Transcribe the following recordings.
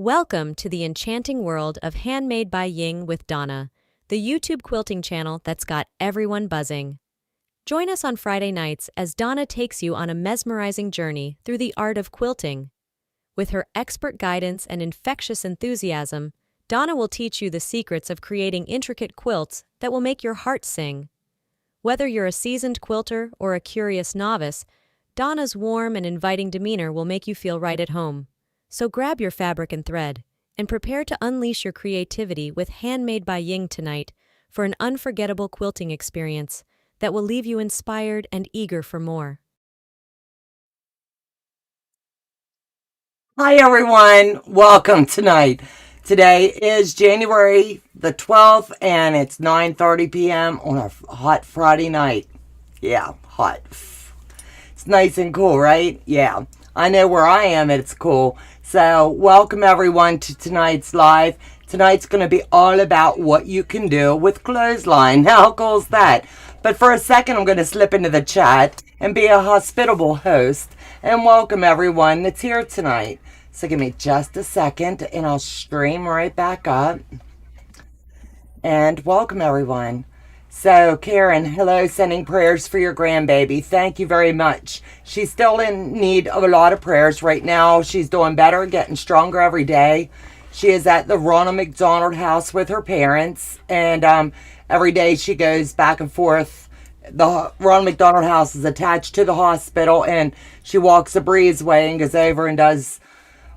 Welcome to the enchanting world of Handmade by Ying with Donna, the YouTube quilting channel that's got everyone buzzing. Join us on Friday nights as Donna takes you on a mesmerizing journey through the art of quilting. With her expert guidance and infectious enthusiasm, Donna will teach you the secrets of creating intricate quilts that will make your heart sing. Whether you're a seasoned quilter or a curious novice, Donna's warm and inviting demeanor will make you feel right at home. So grab your fabric and thread, and prepare to unleash your creativity with Handmade by Ying tonight for an unforgettable quilting experience that will leave you inspired and eager for more. Hi everyone, welcome tonight. Today is January the 12th and it's 9:30 p.m. on a hot Friday night. Yeah, hot. It's nice and cool, right? Yeah, I know where I am it's cool. So welcome everyone to tonight's live. Tonight's going to be all about what you can do with clothesline. How cool is that? But for a second I'm going to slip into the chat and be a hospitable host and welcome everyone that's here tonight. So give me just a second and I'll stream right back up. And welcome everyone. So Karen, hello, sending prayers for your grandbaby. Thank you very much. She's still in need of a lot of prayers right now. She's doing better, getting stronger every day. She is at the Ronald McDonald House with her parents. And every day she goes back and forth. The Ronald McDonald House is attached to the hospital. And she walks a breezeway and goes over and does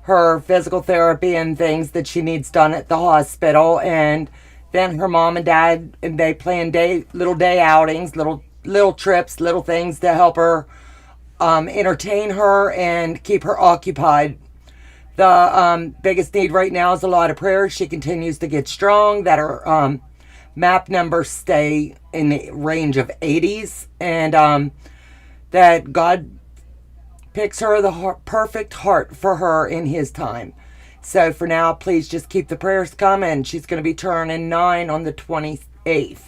her physical therapy and things that she needs done at the hospital. And then her mom and dad, and they plan little day outings, little trips, little things to help her entertain her and keep her occupied. The biggest need right now is a lot of prayers. She continues to get strong, that her map numbers stay in the range of 80s, and that God picks her the perfect heart for her in his time. So for now, please just keep the prayers coming. She's going to be turning 9 on the 28th.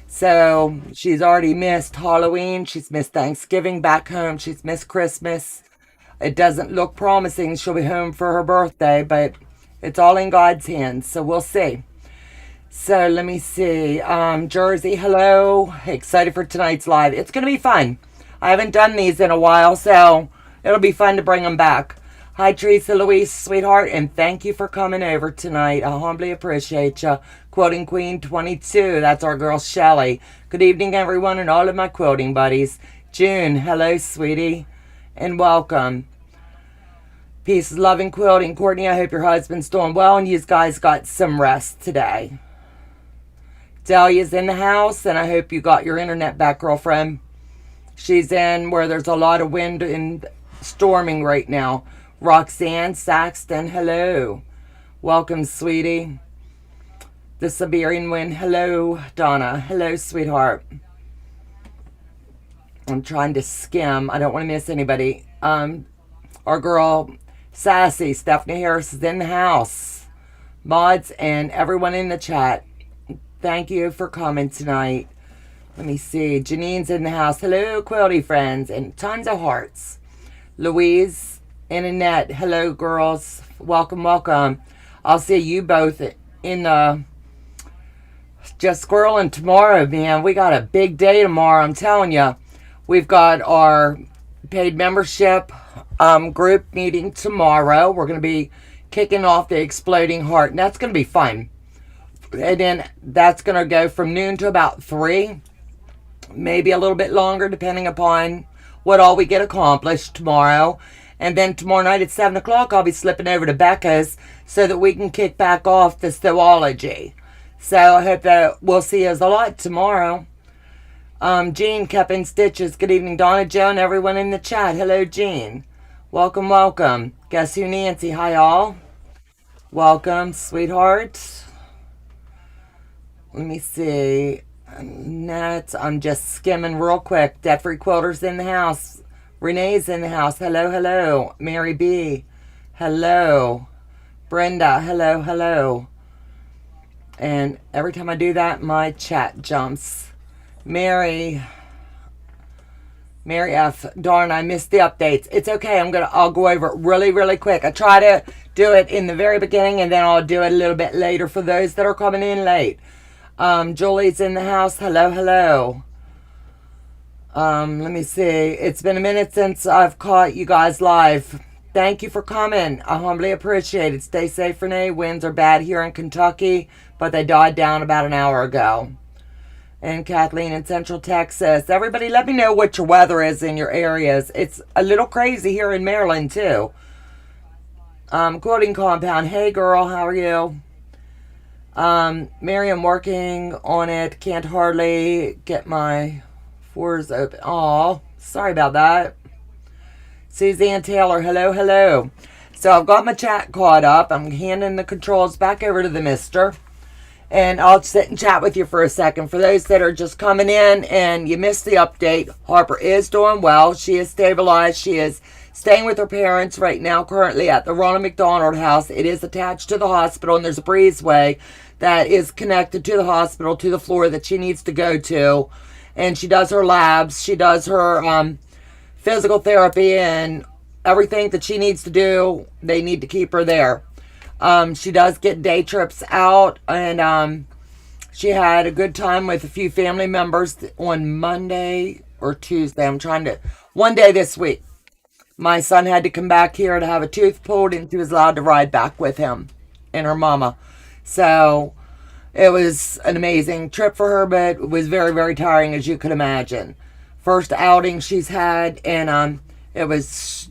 So she's already missed Halloween. She's missed Thanksgiving back home. She's missed Christmas. It doesn't look promising she'll be home for her birthday, but it's all in God's hands. So we'll see. So let me see. Jersey, hello. Excited for tonight's live. It's going to be fun. I haven't done these in a while, so it'll be fun to bring them back. Hi, Teresa Louise, sweetheart, and thank you for coming over tonight. I humbly appreciate you. Quilting Queen 22, that's our girl Shelly. Good evening, everyone, and all of my quilting buddies. June, hello, sweetie, and welcome. Peace, love, and quilting. Courtney, I hope your husband's doing well, and you guys got some rest today. Delia's in the house, and I hope you got your internet back, girlfriend. She's in where there's a lot of wind and storming right now. Roxanne Saxton, hello. Welcome, sweetie. The Siberian wind, hello. Donna, hello, sweetheart. I'm trying to skim. I don't want to miss anybody. Our girl, Sassy, Stephanie Harris is in the house. Mods and everyone in the chat, thank you for coming tonight. Let me see. Janine's in the house. Hello, quilty friends, and tons of hearts. Louise and Annette, hello girls, welcome, welcome. I'll see you both in the Just Squirreling tomorrow, man. We got a big day tomorrow, I'm telling you. We've got our paid membership group meeting tomorrow. We're going to be kicking off the Exploding Heart, and that's going to be fun. And then that's going to go from noon to about 3, maybe a little bit longer, depending upon what all we get accomplished tomorrow. And then tomorrow night at 7 o'clock, I'll be slipping over to Becca's so that we can kick back off the zoology. So I hope that we'll see us a lot tomorrow. Jean kept in stitches. Good evening, Donna, Joe, and everyone in the chat. Hello, Jean. Welcome, welcome. Guess who, Nancy? Hi, all. Welcome, sweetheart. Let me see. I'm just skimming real quick. Debt-free quilters in the house. Renee's in the house. Hello, hello. Mary B. Hello. Brenda. Hello, hello. And every time I do that, my chat jumps. Mary. Mary F. Darn, I missed the updates. It's okay. I'll go over it really, really quick. I try to do it in the very beginning, and then I'll do it a little bit later for those that are coming in late. Julie's in the house. Hello, hello. Let me see. It's been a minute since I've caught you guys live. Thank you for coming. I humbly appreciate it. Stay safe, Renee. Winds are bad here in Kentucky, but they died down about an hour ago. And Kathleen in Central Texas. Everybody let me know what your weather is in your areas. It's a little crazy here in Maryland, too. Quilting Compound. Hey, girl. How are you? Mary, I'm working on it. Can't hardly get my fours open. Aw, sorry about that. Suzanne Taylor, hello, hello. So I've got my chat caught up. I'm handing the controls back over to the mister. And I'll sit and chat with you for a second. For those that are just coming in and you missed the update, Harper is doing well. She is stabilized. She is staying with her parents right now, currently at the Ronald McDonald House. It is attached to the hospital, and there's a breezeway that is connected to the hospital, to the floor that she needs to go to. And she does her labs. She does her physical therapy and everything that she needs to do. They need to keep her there. She does get day trips out, and she had a good time with a few family members on Monday or Tuesday. One day this week. My son had to come back here to have a tooth pulled, and she was allowed to ride back with him and her mama. So it was an amazing trip for her, but it was very, very tiring, as you could imagine. First outing she's had, and it was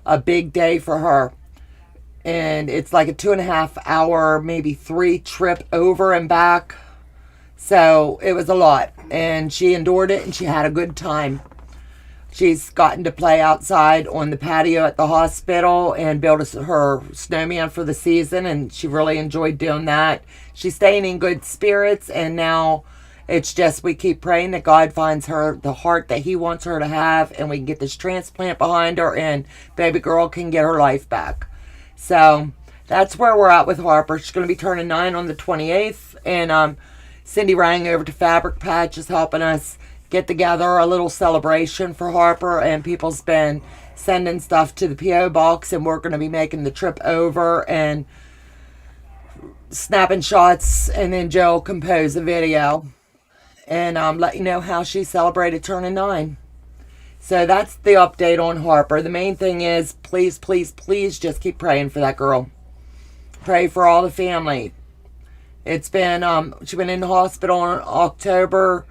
a big day for her. And it's like a 2.5 hour, maybe 3 trip over and back. So it was a lot. And she endured it, and she had a good time. She's gotten to play outside on the patio at the hospital and build her snowman for the season, and she really enjoyed doing that. She's staying in good spirits, and now it's just we keep praying that God finds her the heart that He wants her to have, and we can get this transplant behind her, and baby girl can get her life back. So that's where we're at with Harper. She's going to be turning 9 on the 28th, and Cindy rang over to Fabric Patch is helping us get together a little celebration for Harper, and people's been sending stuff to the P.O. box, and we're going to be making the trip over and snapping shots, and then Joe will compose a video and let you know how she celebrated turning 9. So that's the update on Harper. The main thing is, please, please, please just keep praying for that girl. Pray for all the family. It's been, she went in the hospital on October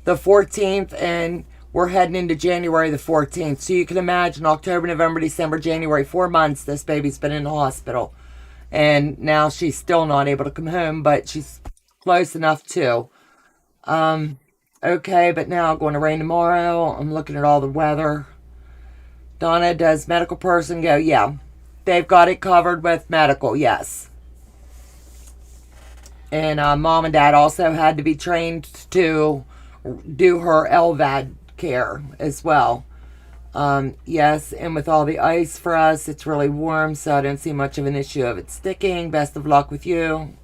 the 14th, and we're heading into January the 14th. So you can imagine October, November, December, January, 4 months this baby's been in the hospital. And now she's still not able to come home, but she's close enough to. Okay, but now going to rain tomorrow. I'm looking at all the weather. Donna, does medical person go? Yeah. They've got it covered with medical, yes. And mom and dad also had to be trained to do her LVAD care as well. Yes, and with all the ice for us, it's really warm, so I don't see much of an issue of it sticking. Best of luck with you.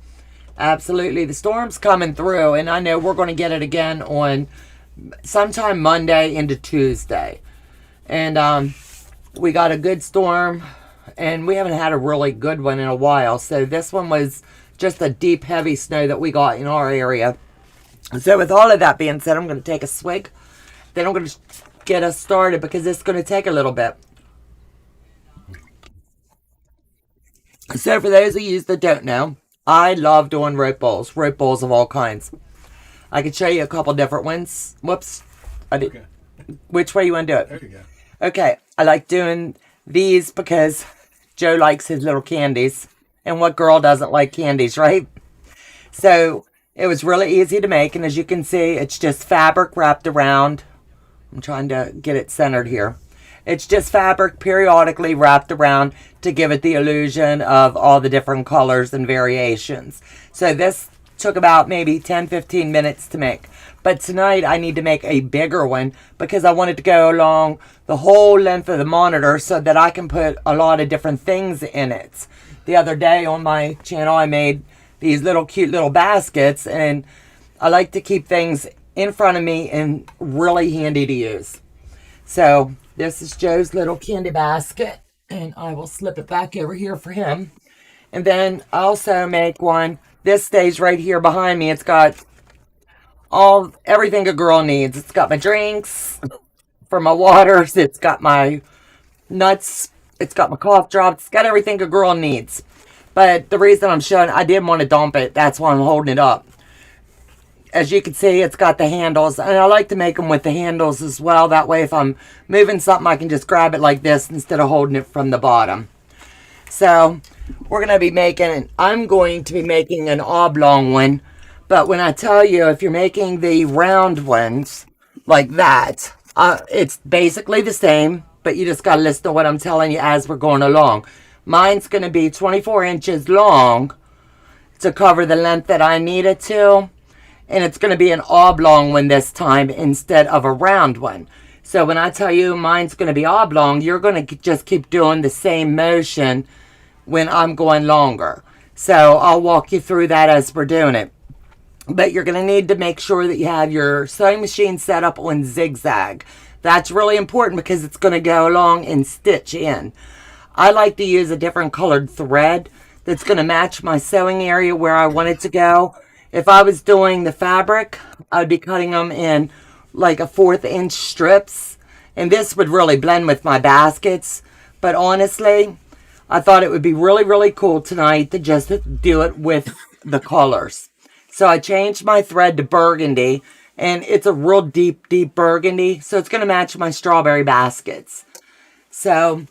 Absolutely. The storm's coming through, and I know we're going to get it again on sometime Monday into Tuesday. And we got a good storm, and we haven't had a really good one in a while. So this one was just a deep, heavy snow that we got in our area. So with all of that being said, I'm going to take a swig. Then I'm going to get us started because it's going to take a little bit. So for those of you that don't know, I love doing rope bowls of all kinds. I can show you a couple different ones. Whoops. I did. Okay. Which way you want to do it? There you go. Okay. I like doing these because Joe likes his little candies. And what girl doesn't like candies, right? So it was really easy to make. And as you can see, it's just fabric wrapped around. I'm trying to get it centered here. It's just fabric periodically wrapped around to give it the illusion of all the different colors and variations. So this took about maybe 10-15 minutes to make. But tonight I need to make a bigger one because I wanted to go along the whole length of the monitor so that I can put a lot of different things in it. The other day on my channel I made these little cute little baskets, and I like to keep things in front of me and really handy to use. So this is Joe's little candy basket, and I will slip it back over here for him. And then I also make one. This stays right here behind me. It's got everything a girl needs. It's got my drinks for my waters. It's got my nuts. It's got my cough drops. It's got everything a girl needs. But the reason I'm showing, I didn't want to dump it. That's why I'm holding it up. As you can see, it's got the handles. And I like to make them with the handles as well. That way, if I'm moving something, I can just grab it like this instead of holding it from the bottom. So, we're going to be making, I'm going to be making an oblong one. But when I tell you, if you're making the round ones like that, it's basically the same, but you just got to listen to what I'm telling you as we're going along. Mine's going to be 24 inches long to cover the length that I need it to. And it's going to be an oblong one this time instead of a round one. So when I tell you mine's going to be oblong, you're going to just keep doing the same motion when I'm going longer. So I'll walk you through that as we're doing it. But you're going to need to make sure that you have your sewing machine set up on zigzag. That's really important because it's going to go along and stitch in. I like to use a different colored thread that's going to match my sewing area where I want it to go. If I was doing the fabric, I'd be cutting them in like a 1/4 inch strips. And this would really blend with my baskets. But honestly, I thought it would be really, really cool tonight to just do it with the colors. So I changed my thread to burgundy. And it's a real deep, deep burgundy. So it's going to match my strawberry baskets. So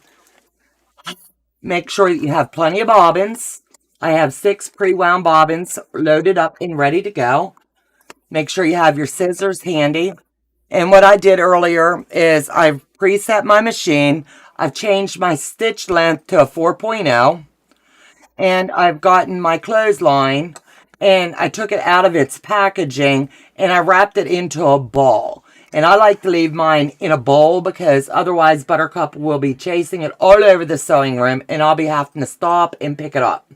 make sure that you have plenty of bobbins. I have 6 pre-wound bobbins loaded up and ready to go. Make sure you have your scissors handy. And what I did earlier is I've preset my machine. I've changed my stitch length to a 4.0. And I've gotten my clothesline. And I took it out of its packaging and I wrapped it into a ball. And I like to leave mine in a bowl because otherwise Buttercup will be chasing it all over the sewing room and I'll be having to stop and pick it up.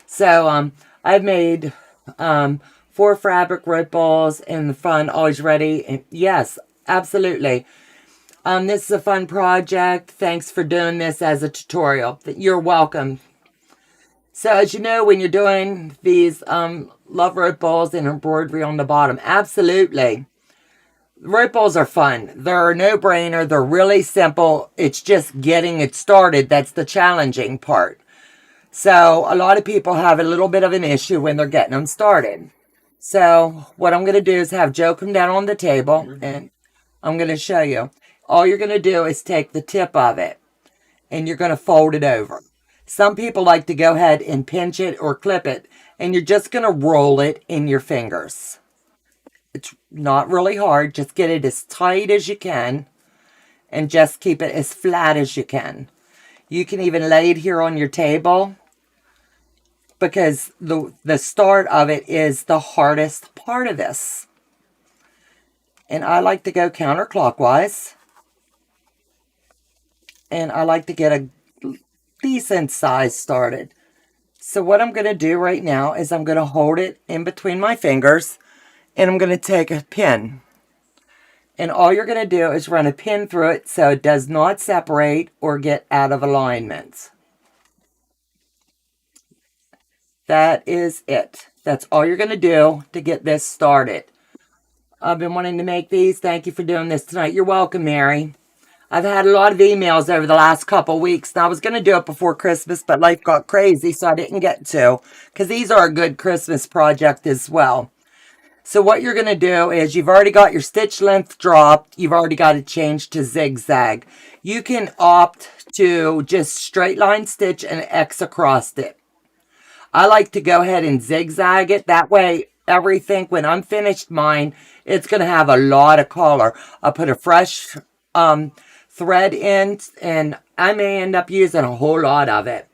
So I've made 4 fabric rope balls in the fun, always ready. And yes, absolutely. This is a fun project. Thanks for doing this as a tutorial. You're welcome. So as you know, when you're doing these love rope balls and embroidery on the bottom, absolutely. Rope balls are fun. They're a no-brainer. They're really simple. It's just getting it started. That's the challenging part. So a lot of people have a little bit of an issue when they're getting them started. So what I'm going to do is have Joe come down on the table and I'm going to show you. All you're going to do is take the tip of it and you're going to fold it over. Some people like to go ahead and pinch it or clip it and you're just going to roll it in your fingers. It's not really hard. Just get it as tight as you can and just keep it as flat as you can. You can even lay it here on your table because the start of it is the hardest part of this. And I like to go counterclockwise. And I like to get a decent size started. So what I'm going to do right now is I'm going to hold it in between my fingers. And I'm going to take a pin. And all you're going to do is run a pin through it so it does not separate or get out of alignment. That is it. That's all you're going to do to get this started. I've been wanting to make these. Thank you for doing this tonight. You're welcome, Mary. I've had a lot of emails over the last couple weeks. And I was going to do it before Christmas, but life got crazy, so I didn't get to. Because these are a good Christmas project as well. So what you're going to do is you've already got your stitch length dropped. You've already got it changed to zigzag. You can opt to just straight line stitch and X across it. I like to go ahead and zigzag it. That way, everything, when I'm finished mine, it's going to have a lot of color. I'll put a fresh thread in, and I may end up using a whole lot of it.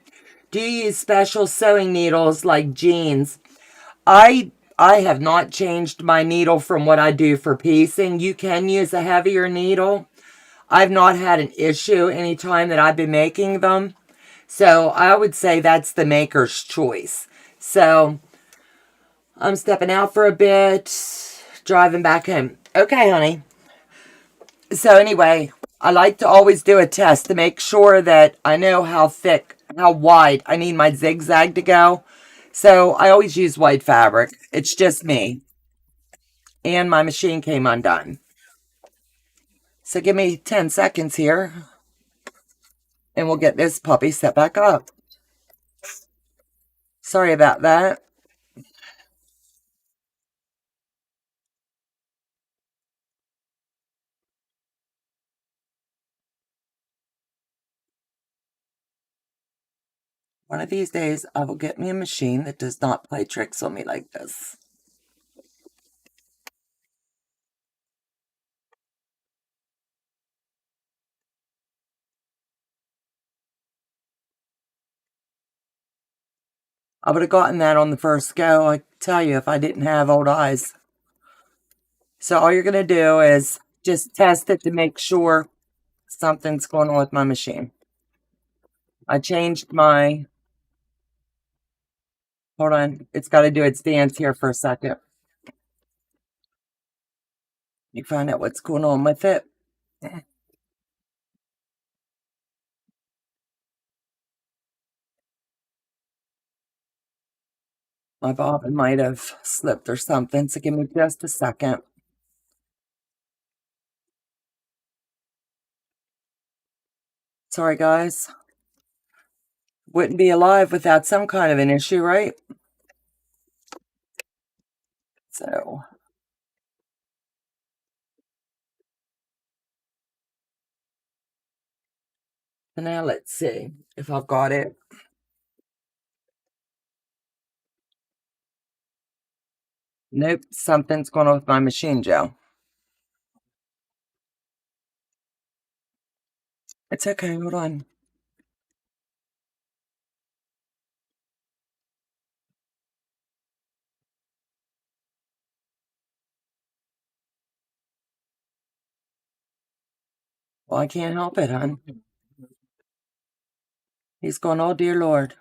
Do you use special sewing needles like jeans? I have not changed my needle from what I do for piecing. You can use a heavier needle. I've not had an issue any time that I've been making them. So I would say that's the maker's choice. So I'm stepping out for a bit, driving back home. Okay, honey. So anyway, I like to always do a test to make sure that I know how thick, how wide I need my zigzag to go. So I always use white fabric. It's just me. And my machine came undone. So give me 10 seconds here and we'll get this puppy set back up. Sorry about that. One of these days, I will get me a machine that does not play tricks on me like this. I would have gotten that on the first go, I tell you, if I didn't have old eyes. So all you're going to do is just test it to make sure something's going on with my machine. I changed my, hold on, it's got to do its dance here for a second. You find out what's going on with it. My bobbin might have slipped or something, so give me just a second. Sorry, guys. Wouldn't be alive without some kind of an issue, right? So now let's see if I've got it. Nope, something's going on with my machine, Joe. It's okay, hold on. Well, I can't help it, hon. He's going, oh dear Lord.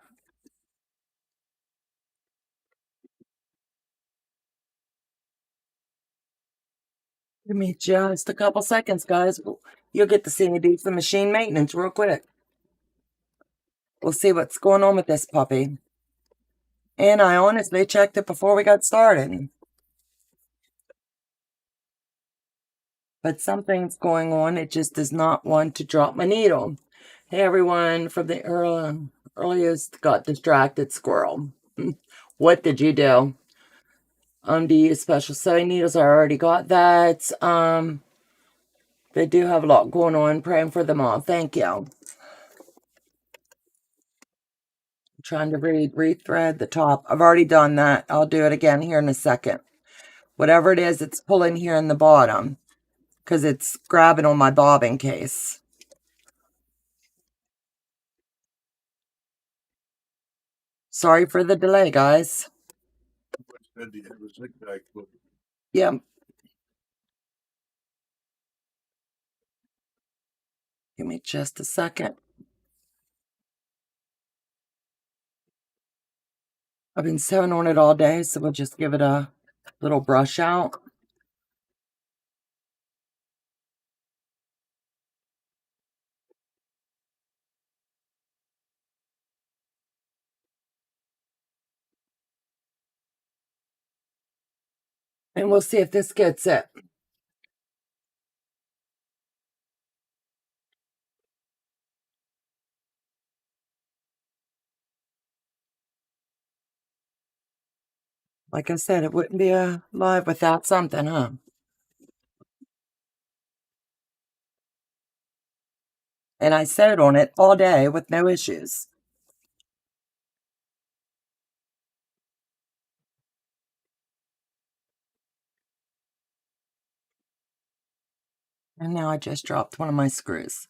Give me just a couple seconds, guys. You'll get to see me do some machine maintenance real quick. We'll see what's going on with this puppy. And I honestly checked it before we got started. But something's going on. It just does not want to drop my needle. Hey, everyone from the earliest got distracted squirrel. What did you do? Do you use special sewing needles? I already got that. They do have a lot going on. Praying for them all. Thank you. I'm trying to rethread the top. I've already done that. I'll do it again here in a second. Whatever it is, it's pulling here in the bottom because it's grabbing on my bobbin case. Sorry for the delay, guys. Yeah. Give me just a second. I've been sewing on it all day, so we'll just give it a little brush out. And we'll see if this gets it. Like I said, it wouldn't be alive without something, huh? And I sewed on it all day with no issues. And now I just dropped one of my screws.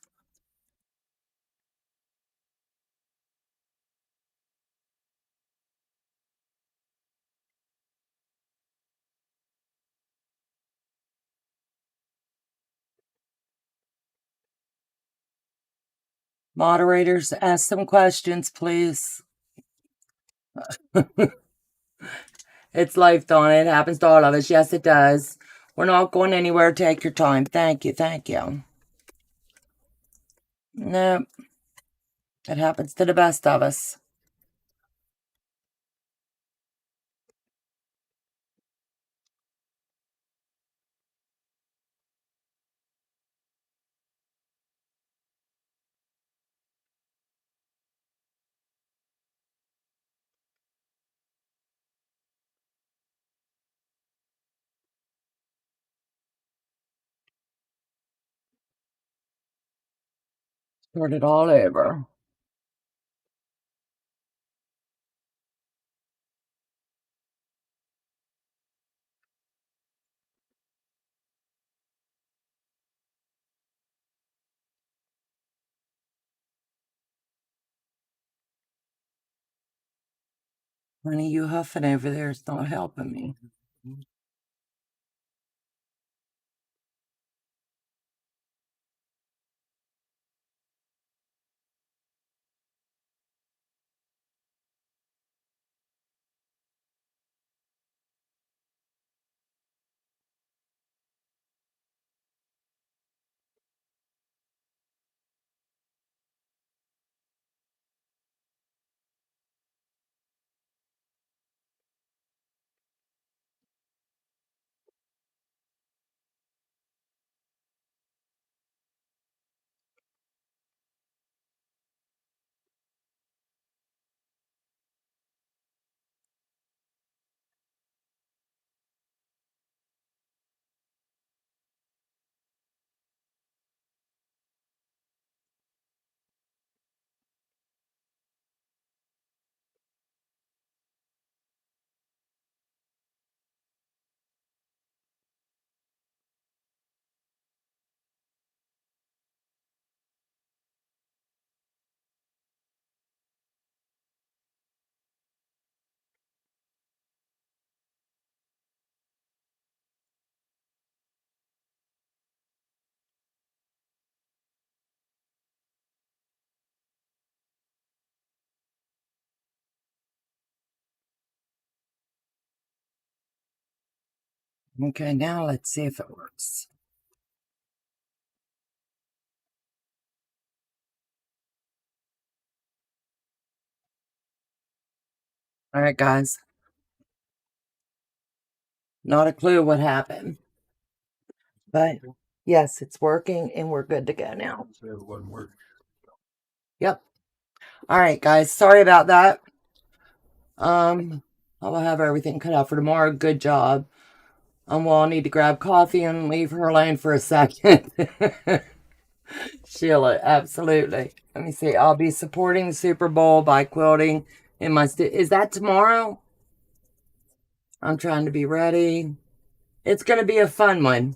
Moderators, ask some questions, please. It's life, Donna. It happens to all of us. Yes, it does. We're not going anywhere. Take your time. Thank you. Thank you. Nope. It happens to the best of us. Start it all over. Honey, you huffing over there is not helping me. Okay, now let's see if it works. All right, guys. Not a clue what happened. But yes, it's working and we're good to go now. Yep. All right, guys. Sorry about that. I will have everything cut out for tomorrow. Good job. Well, I'll need to grab coffee and leave her alone for a second. Sheila, absolutely. Let me see. I'll be supporting the Super Bowl by quilting in my is that tomorrow? I'm trying to be ready. It's going to be a fun one.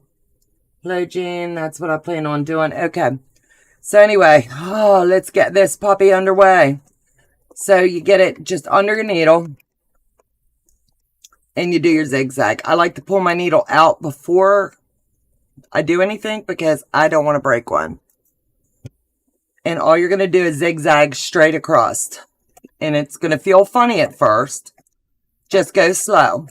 Hello, Jean. That's what I plan on doing. Okay. So anyway, let's get this puppy underway. So you get it just under your needle and you do your zigzag. I like to pull my needle out before I do anything because I don't want to break one. And all you're going to do is zigzag straight across. And it's going to feel funny at first. Just go slow.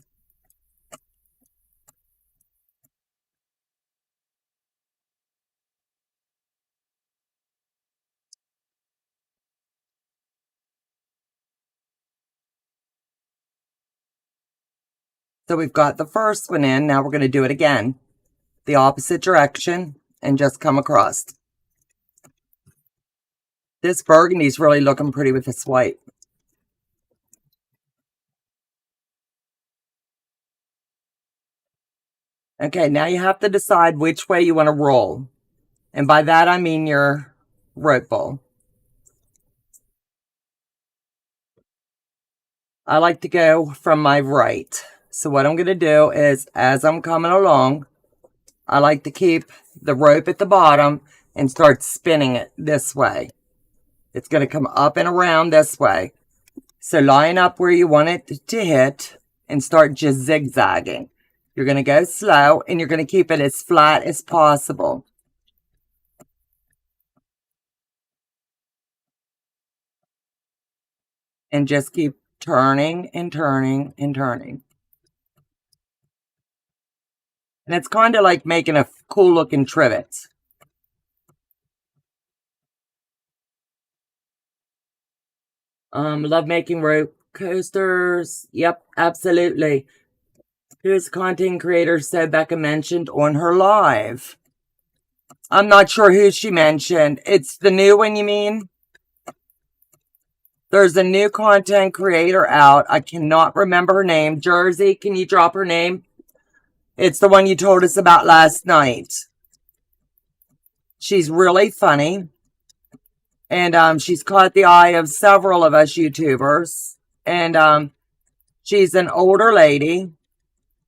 So we've got the first one in. Now we're going to do it again. The opposite direction and just come across. This burgundy's really looking pretty with this white. Okay, now you have to decide which way you want to roll. And by that, I mean your rope bowl. I like to go from my right. So what I'm going to do is, as I'm coming along, I like to keep the rope at the bottom and start spinning it this way. It's going to come up and around this way. So line up where you want it to hit and start just zigzagging. You're going to go slow and you're going to keep it as flat as possible. And just keep turning and turning and turning. And it's kind of like making a cool looking trivet. Love making rope coasters. Yep, absolutely. Who's content creator said Becca mentioned on her live? I'm not sure who she mentioned. It's the new one, you mean? There's a new content creator out. I cannot remember her name. Jersey, can you drop her name? It's the one you told us about last night. She's really funny. And she's caught the eye of several of us YouTubers. And she's an older lady.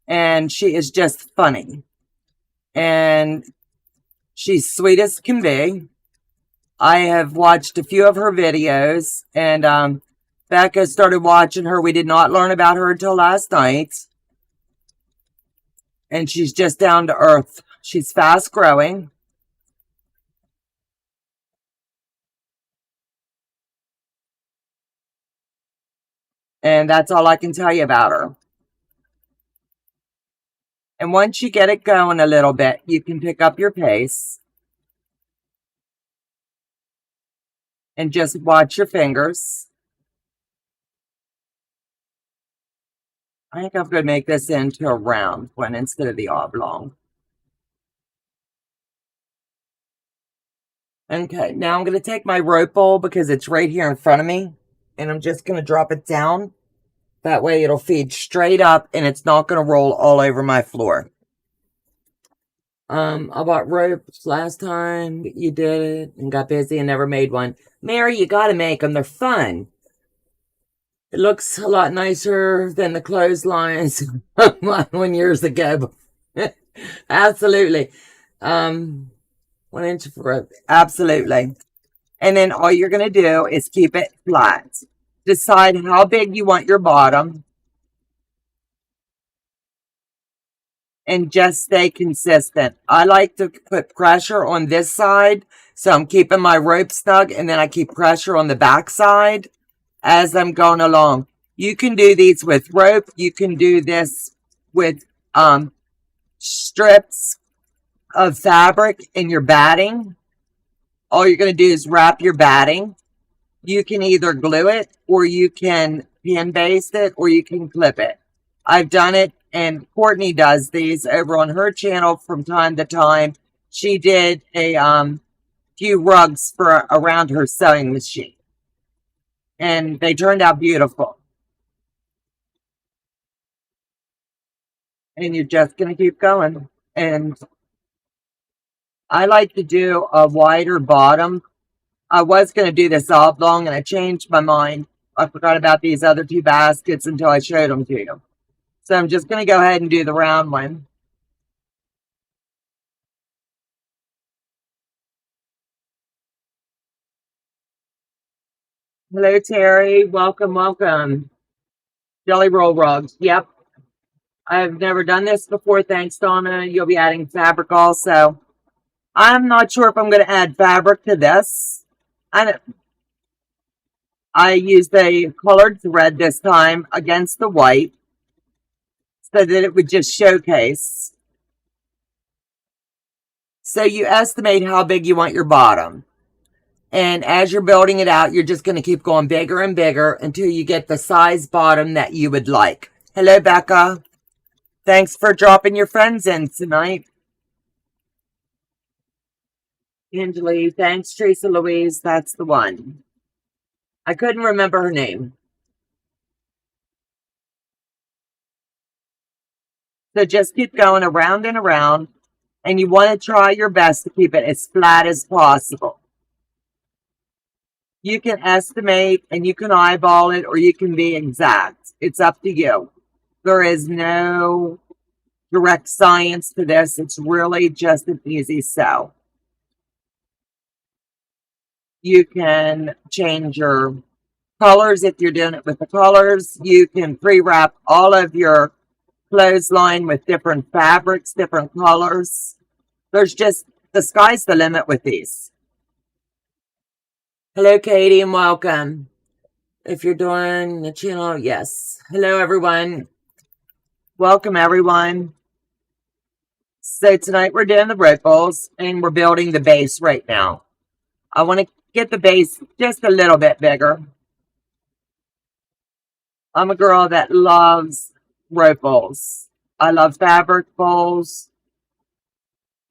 And she is just funny. And she's sweet as can be. I have watched a few of her videos, and Becca started watching her. We did not learn about her until last night. And she's just down to earth. She's fast growing. And that's all I can tell you about her. And once you get it going a little bit, you can pick up your pace. And just watch your fingers. I think I'm going to make this into a round one instead of the oblong. Okay, now I'm going to take my rope bowl because it's right here in front of me. And I'm just going to drop it down. That way it'll feed straight up and it's not going to roll all over my floor. I bought ropes last time you did it and got busy and never made one. Mary, you got to make them. They're fun. It looks a lot nicer than the clotheslines one years ago. Absolutely. 1 inch of rope. Absolutely. And then all you're going to do is keep it flat. Decide how big you want your bottom. And just stay consistent. I like to put pressure on this side. So I'm keeping my rope snug. And then I keep pressure on the back side as I'm going along. You can do these with rope. You can do this with strips of fabric in your batting. All you're going to do is wrap your batting. You can either glue it or you can pin baste it or you can clip it. I've done it, and Courtney does these over on her channel from time to time. She did a few rugs for around her sewing machine. And they turned out beautiful. And you're just going to keep going. And I like to do a wider bottom. I was going to do this oblong and I changed my mind. I forgot about these other two baskets until I showed them to you. So I'm just going to go ahead and do the round one. Hello, Terry. Welcome, welcome. Jelly roll rugs. Yep. I've never done this before. Thanks, Donna. You'll be adding fabric also. I'm not sure if I'm going to add fabric to this. I used a colored thread this time against the white so that it would just showcase. So you estimate how big you want your bottom. And as you're building it out, you're just going to keep going bigger and bigger until you get the size bottom that you would like. Hello, Becca. Thanks for dropping your friends in tonight. Angeli, thanks, Teresa Louise. That's the one. I couldn't remember her name. So just keep going around and around. And you want to try your best to keep it as flat as possible. You can estimate and you can eyeball it or you can be exact. It's up to you. There is no direct science to this. It's really just an easy sew. You can change your colors if you're doing it with the colors. You can pre-wrap all of your clothesline with different fabrics, different colors. There's just, the sky's the limit with these. Hello, Katie, and welcome. If you're doing the channel, yes. Hello, everyone. Welcome, everyone. So tonight we're doing the ripples and we're building the base right now. I want to get the base just a little bit bigger. I'm a girl that loves rope bowls. I love fabric bowls.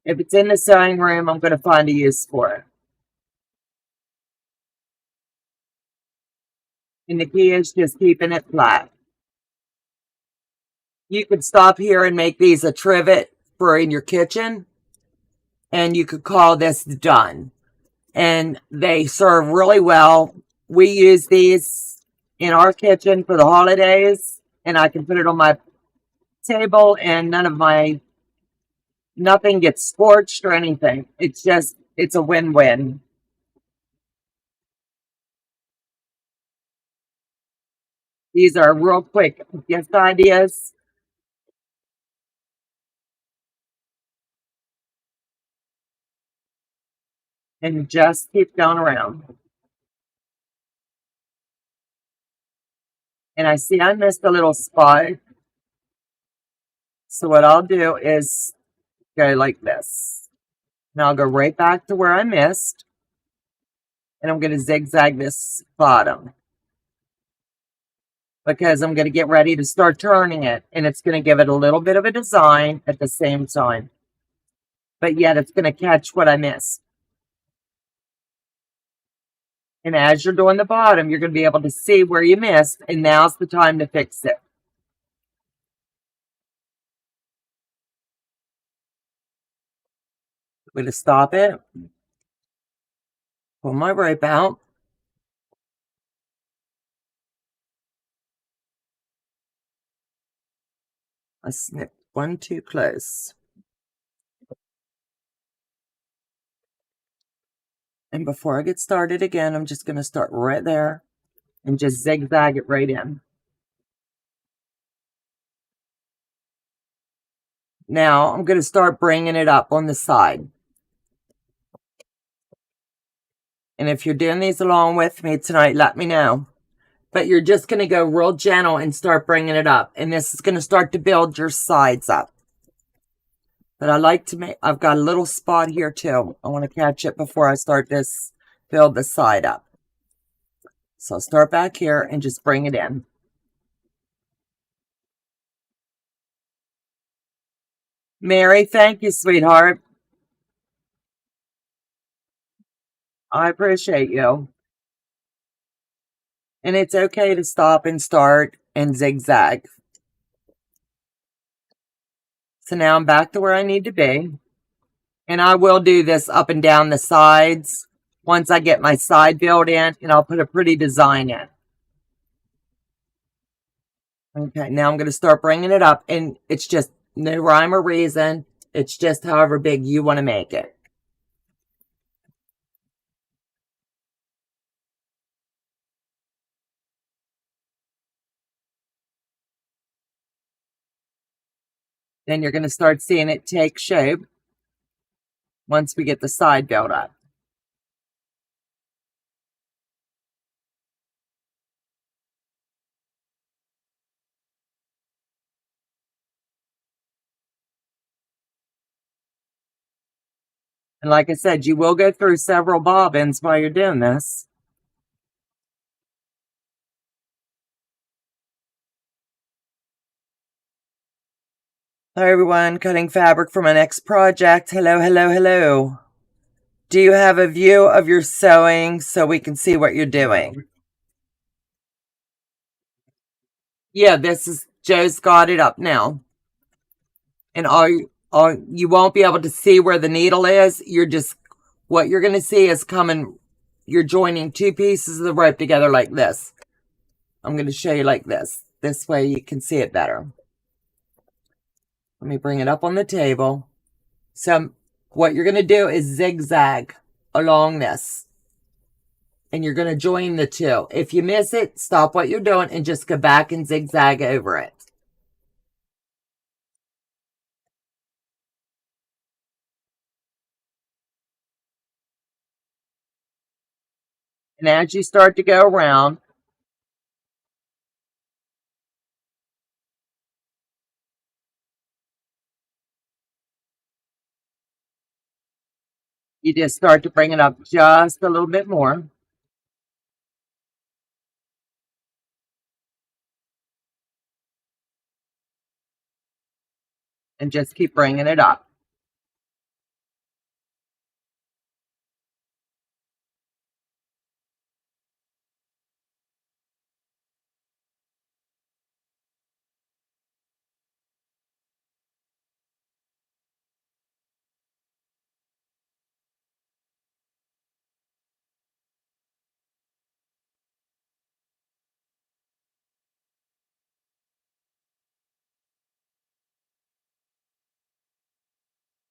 If it's in the sewing room, I'm going to find a use for it. And the key is just keeping it flat. You could stop here and make these a trivet for in your kitchen. And you could call this done. And they serve really well. We use these in our kitchen for the holidays. And I can put it on my table and nothing gets scorched or anything. It's a win-win. These are real quick gift ideas. And just keep going around. And I see I missed a little spot. So what I'll do is go like this. Now I'll go right back to where I missed. And I'm going to zigzag this bottom. Because I'm going to get ready to start turning it. And it's going to give it a little bit of a design at the same time. But yet it's going to catch what I missed. And as you're doing the bottom, you're going to be able to see where you missed. And now's the time to fix it. I'm going to stop it. Pull my rope out. I snipped one too close. And before I get started again, I'm just going to start right there and just zigzag it right in. Now I'm going to start bringing it up on the side. And if you're doing these along with me tonight, let me know. But you're just going to go real gentle and start bringing it up. And this is going to start to build your sides up. But I like to make, I've got a little spot here too. I want to catch it before I start this, build the side up. So I'll start back here and just bring it in. Mary, thank you, sweetheart. I appreciate you. And it's okay to stop and start and zigzag. So now I'm back to where I need to be. And I will do this up and down the sides once I get my side build in, and I'll put a pretty design in. Okay, now I'm going to start bringing it up, and it's just no rhyme or reason. It's just however big you want to make it. Then you're going to start seeing it take shape once we get the side built up. And like I said, you will go through several bobbins while you're doing this. Hi everyone, cutting fabric for my next project. Hello, hello, hello. Do you have a view of your sewing so we can see what you're doing? Yeah, this is, Joe's got it up now. And you won't be able to see where the needle is. What you're going to see is you're joining two pieces of the rope together like this. I'm going to show you like this. This way you can see it better. Let me bring it up on the table. So what you're going to do is zigzag along this. And you're going to join the two. If you miss it, stop what you're doing and just go back and zigzag over it. And as you start to go around, You just start to bring it up just a little bit more. And just keep bringing it up.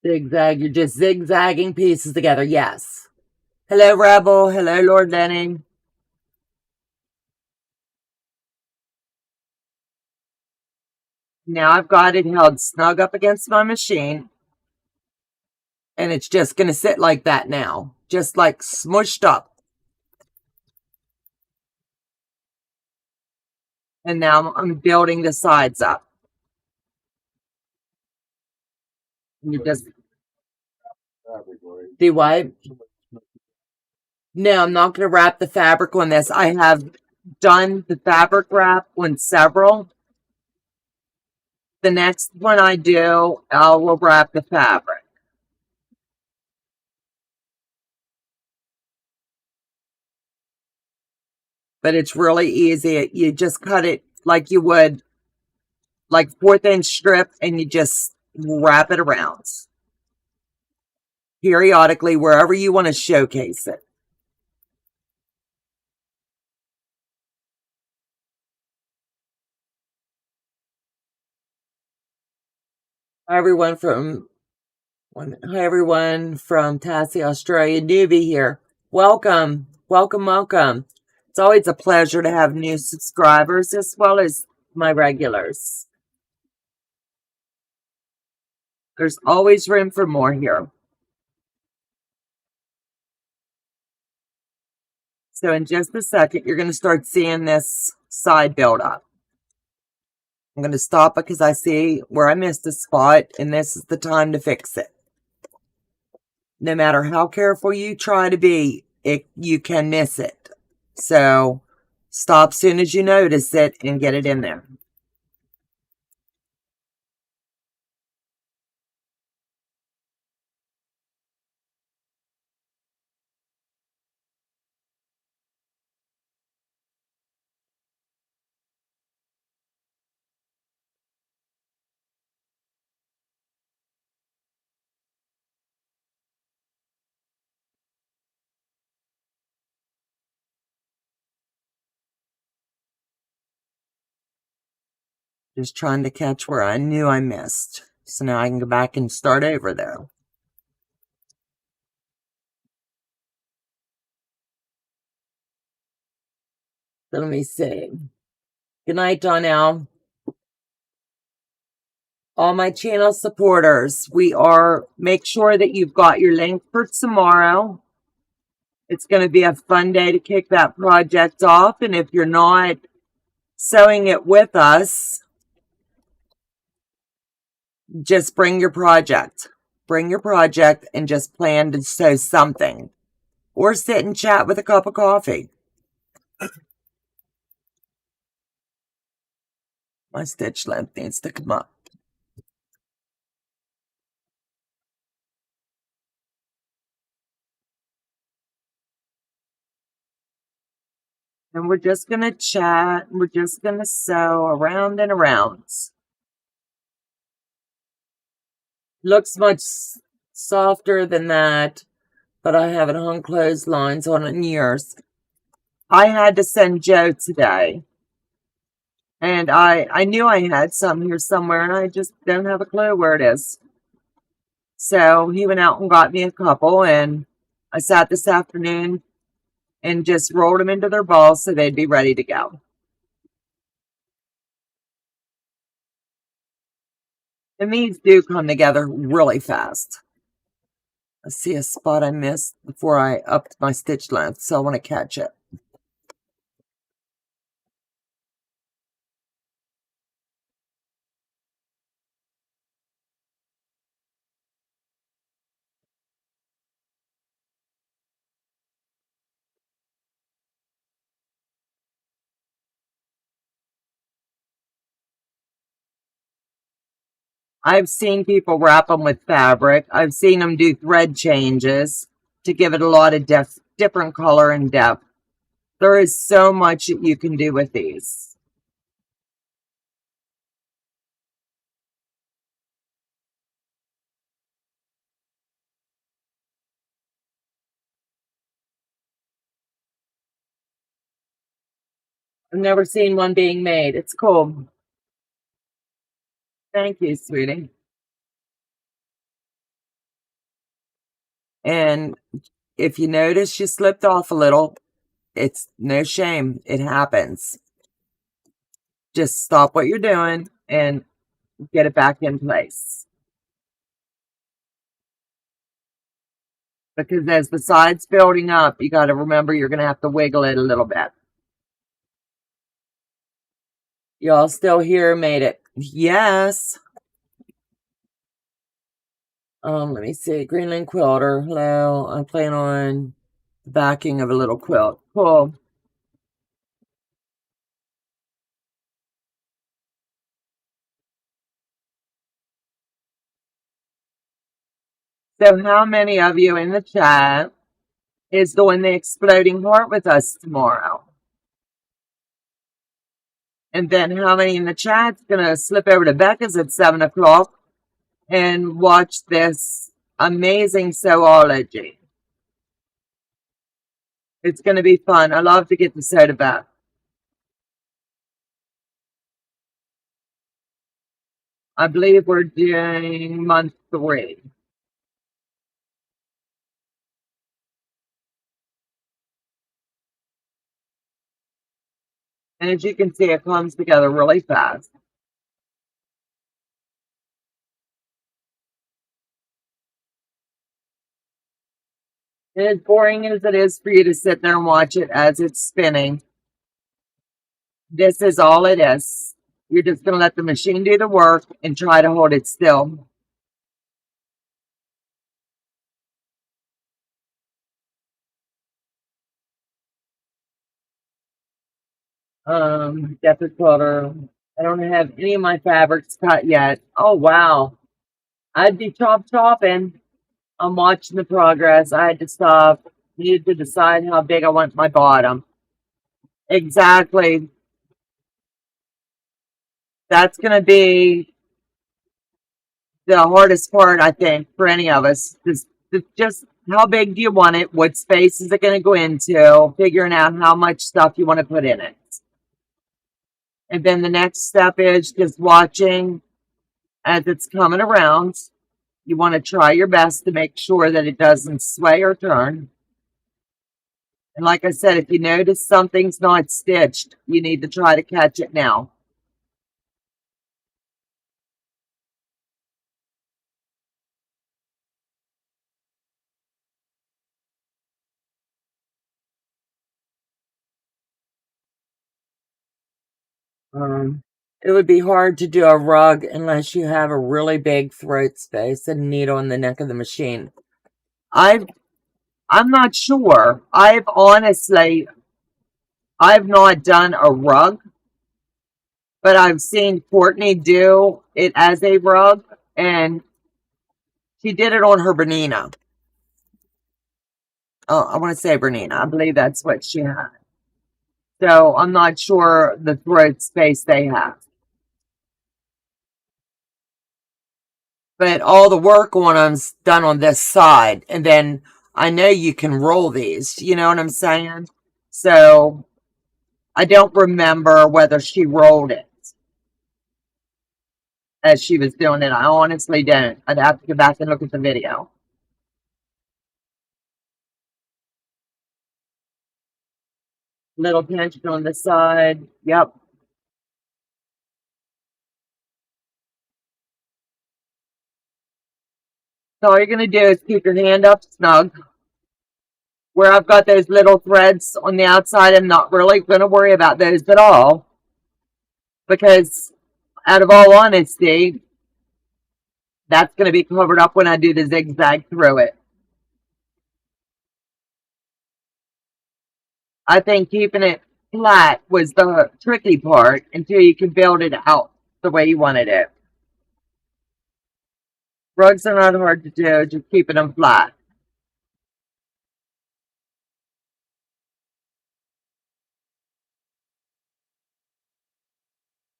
Zigzag, you're just zigzagging pieces together. Yes. Hello, Rebel. Hello, Lord Lenny. Now I've got it held snug up against my machine. And it's just going to sit like that now. Just like smushed up. And now I'm building the sides up. And you just do what? No, I'm not going to wrap the fabric on this. I have done the fabric wrap on several. The next one I do, I will wrap the fabric. But it's really easy. You just cut it like you would, like 1/4 inch strip, and you just wrap it around periodically wherever you want to showcase it. Hi everyone from Tassie, Australia. Newbie here. Welcome, welcome, welcome. It's always a pleasure to have new subscribers as well as my regulars. There's always room for more here. So in just a second, you're going to start seeing this side build up. I'm going to stop because I see where I missed a spot, and this is the time to fix it. No matter how careful you try to be, you can miss it. So stop soon as you notice it and get it in there. Just trying to catch where I knew I missed. So now I can go back and start over there. So let me see. Good night, Donna. All my channel supporters, make sure that you've got your link for tomorrow. It's going to be a fun day to kick that project off. And if you're not sewing it with us, just bring your project. Bring your project and just plan to sew something. Or sit and chat with a cup of coffee. My stitch length needs to come up. And we're just going to chat. We're just going to sew around and around. Looks much softer than that, but I haven't hung clotheslines on it in years. I had to send Joe today. And I knew I had some here somewhere, and I just don't have a clue where it is. So he went out and got me a couple, and I sat this afternoon and just rolled them into their balls so they'd be ready to go. And these do come together really fast. I see a spot I missed before I upped my stitch length, so I want to catch it. I've seen people wrap them with fabric. I've seen them do thread changes to give it a lot of different color and depth. There is so much that you can do with these. I've never seen one being made. It's cool. Thank you, sweetie. And if you notice you slipped off a little, it's no shame. It happens. Just stop what you're doing and get it back in place. Because as the side's building up, you got to remember you're going to have to wiggle it a little bit. Y'all still here? Made it. Yes. Let me see. Greenland Quilter. Hello. I'm playing on the backing of a little quilt. Cool. So how many of you in the chat is doing the exploding heart with us tomorrow? And then how many in the chat's going to slip over to Becca's at 7 o'clock and watch this amazing sewology? It's going to be fun. I love to get to sew to Beth. I believe we're doing month 3. And as you can see, it comes together really fast. And as boring as it is for you to sit there and watch it as it's spinning, this is all it is. You're just going to let the machine do the work and try to hold it still. Depth quarter. I don't have any of my fabrics cut yet. Oh, wow. I'd be chopping. I'm watching the progress. I had to stop. Needed to decide how big I want my bottom. Exactly. That's going to be the hardest part, I think, for any of us. Just how big do you want it? What space is it going to go into? Figuring out how much stuff you want to put in it. And then the next step is just watching as it's coming around. You want to try your best to make sure that it doesn't sway or turn. And like I said, if you notice something's not stitched, you need to try to catch it now. It would be hard to do a rug unless you have a really big throat space and needle in the neck of the machine. I'm not sure. I've not done a rug, but I've seen Courtney do it as a rug, and she did it on her Bernina. Oh, I want to say Bernina. I believe that's what she had. So I'm not sure the throat space they have. But all the work on them's done on this side. And then I know you can roll these. You know what I'm saying? So I don't remember whether she rolled it as she was doing it. I honestly don't. I'd have to go back and look at the video. Little pinch on the side. Yep. So all you're going to do is keep your hand up snug. Where I've got those little threads on the outside, I'm not really going to worry about those at all. Because out of all honesty, that's going to be covered up when I do the zigzag through it. I think keeping it flat was the tricky part until you can build it out the way you wanted it. Rugs are not hard to do, just keeping them flat.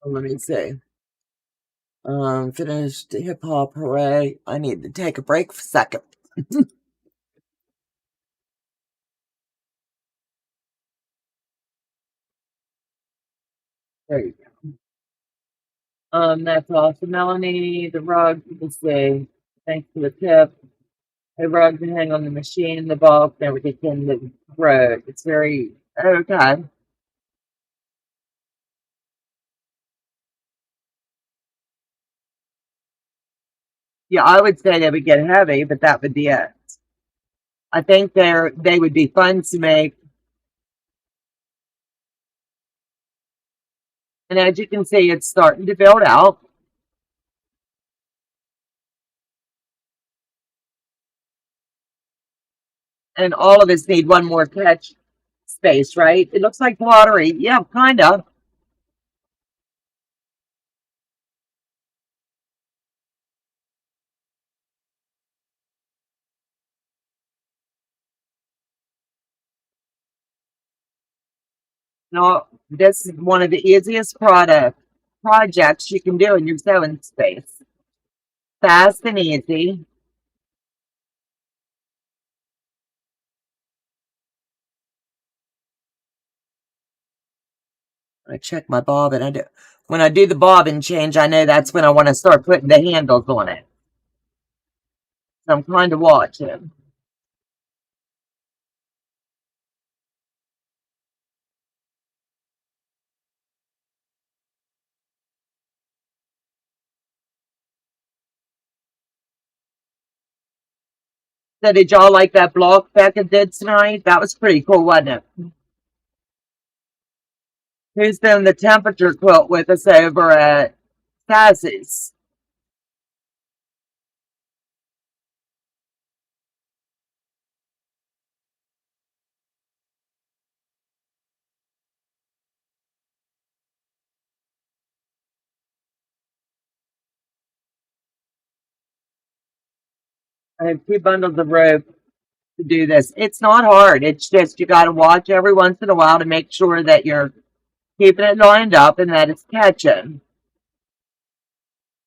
Let me see. Finished hip hop, hooray. I need to take a break for a second. There you go. That's awesome, Melanie. The rug, you can see. Thanks for the tip. The rug can hang on the machine, the bulk, never gets in the road. It's very okay. Yeah, I would say they would get heavy, but that would be it. I think they would be fun to make. And as you can see, it's starting to build out. And all of us need one more catch space, right? It looks like pottery. Yeah, kind of. No, this is one of the easiest projects you can do in your sewing space. Fast and easy. I check my bobbin. When I do the bobbin change, I know that's when I want to start putting the handles on it. So I'm kind of watching. So did y'all like that block Becca did tonight? That was pretty cool, wasn't it? Who's doing the temperature quilt with us over at Cassie's? I have 2 bundles of rope to do this. It's not hard. It's just you got to watch every once in a while to make sure that you're keeping it lined up and that it's catching.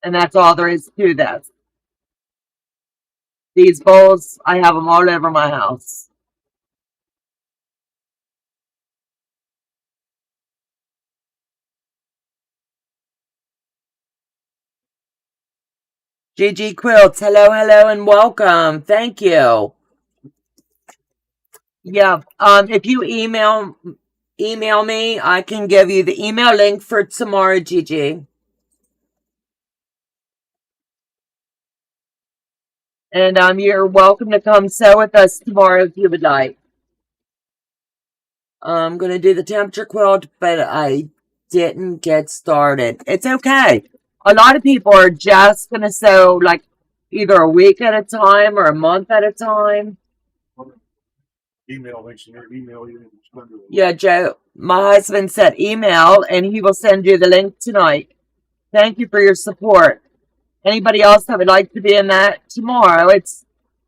And that's all there is to this. These bowls, I have them all over my house. GG Quilts, hello, hello, and welcome. Thank you. Yeah, if you email me, I can give you the email link for tomorrow, GG. And you're welcome to come sew with us tomorrow if you would like. I'm going to do the temperature quilt, but I didn't get started. It's okay. A lot of people are just going to sew like either a week at a time or a month at a time. Email links in your email. Yeah, Joe, my husband said email and he will send you the link tonight. Thank you for your support. Anybody else that would like to be in that tomorrow, it's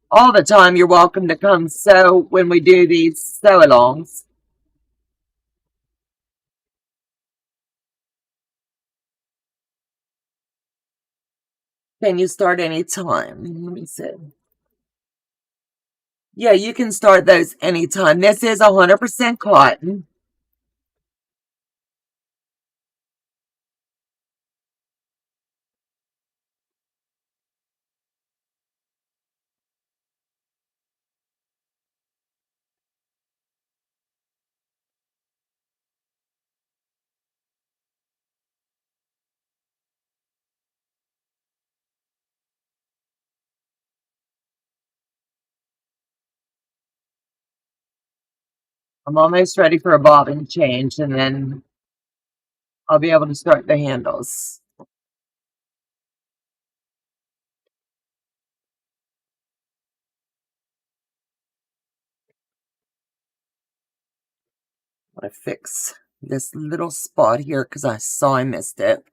all the time you're welcome to come sew when we do these sew-alongs. Can you start anytime? Let me see. Yeah, you can start those anytime. This is 100% cotton. I'm almost ready for a bobbin change, and then I'll be able to start the handles. I want to fix this little spot here because I saw I missed it.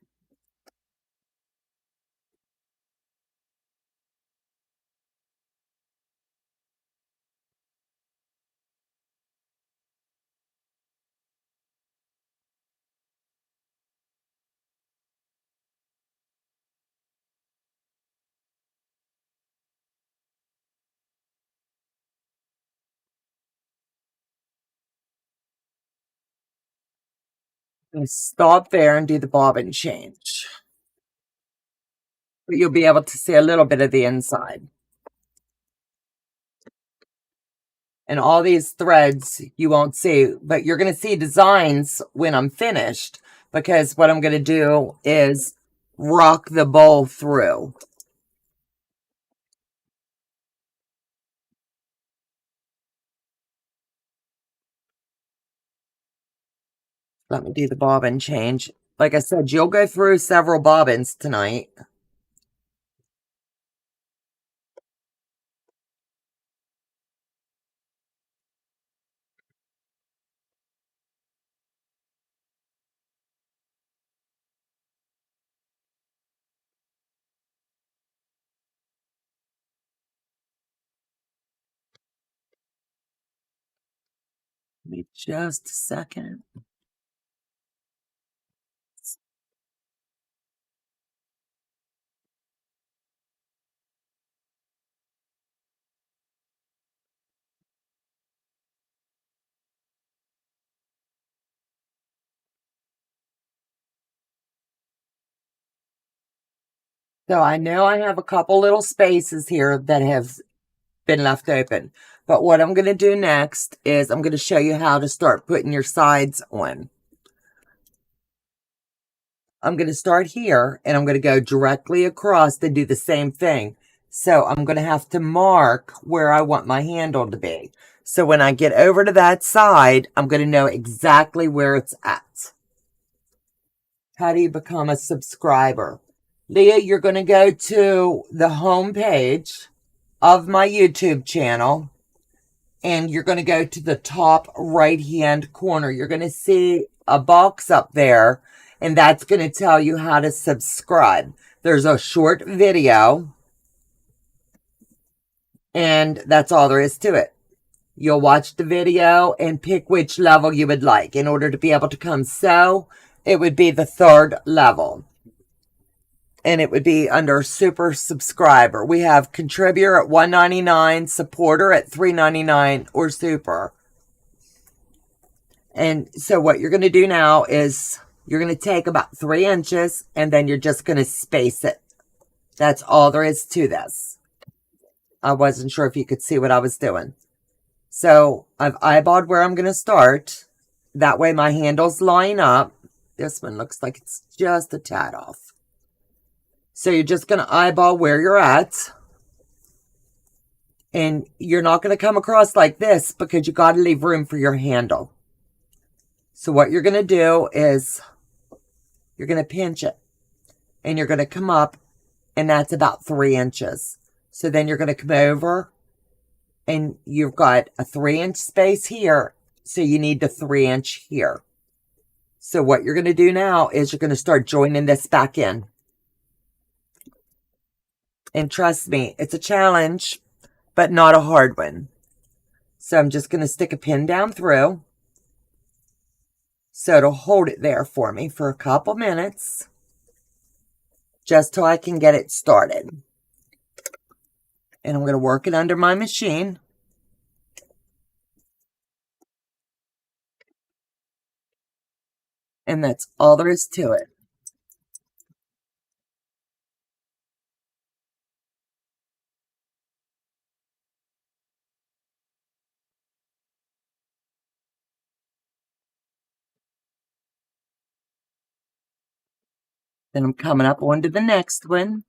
going to stop there and do the bobbin change. But you'll be able to see a little bit of the inside. And all these threads you won't see, but you're going to see designs when I'm finished, because what I'm going to do is rock the bowl through. Let me do the bobbin change. Like I said, you'll go through several bobbins tonight. Give me just a second. So I know I have a couple little spaces here that have been left open. But what I'm going to do next is I'm going to show you how to start putting your sides on. I'm going to start here and I'm going to go directly across to do the same thing. So I'm going to have to mark where I want my handle to be. So when I get over to that side, I'm going to know exactly where it's at. How do you become a subscriber? Leah, you're going to go to the home page of my YouTube channel and you're going to go to the top right hand corner. You're going to see a box up there, and that's going to tell you how to subscribe. There's a short video, and that's all there is to it. You'll watch the video and pick which level you would like. In order to be able to come sew, it would be the 3rd level. And it would be under super subscriber. We have contributor at $1.99, supporter at $3.99, or super. And so what you're going to do now is you're going to take about 3 inches and then you're just going to space it. That's all there is to this. I wasn't sure if you could see what I was doing. So I've eyeballed where I'm going to start. That way my handles line up. This one looks like it's just a tad off. So you're just going to eyeball where you're at. And you're not going to come across like this because you got to leave room for your handle. So what you're going to do is you're going to pinch it. And you're going to come up. And that's about 3 inches. So then you're going to come over. And you've got a 3-inch space here. So you need the 3-inch here. So what you're going to do now is you're going to start joining this back in. And trust me, it's a challenge, but not a hard one. So I'm just going to stick a pin down through. So it'll hold it there for me for a couple minutes. Just till I can get it started. And I'm going to work it under my machine. And that's all there is to it. Then I'm coming up onto the next one.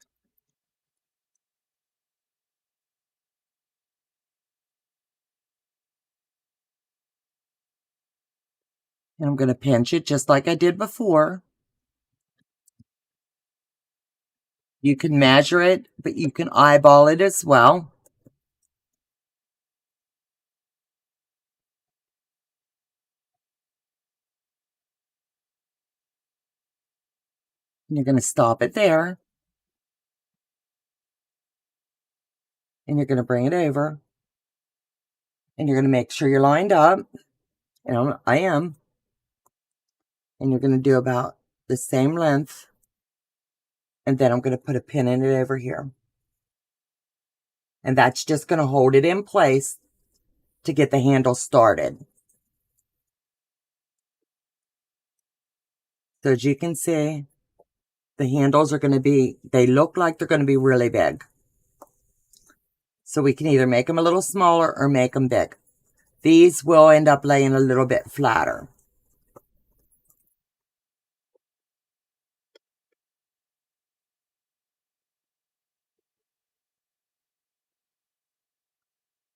And I'm going to pinch it just like I did before. You can measure it, but you can eyeball it as well. And you're going to stop it there. And you're going to bring it over. And you're going to make sure you're lined up. And I am. And you're going to do about the same length. And then I'm going to put a pin in it over here. And that's just going to hold it in place to get the handle started. So as you can see, the handles are going to be, they look like they're going to be really big. So we can either make them a little smaller or make them big. These will end up laying a little bit flatter.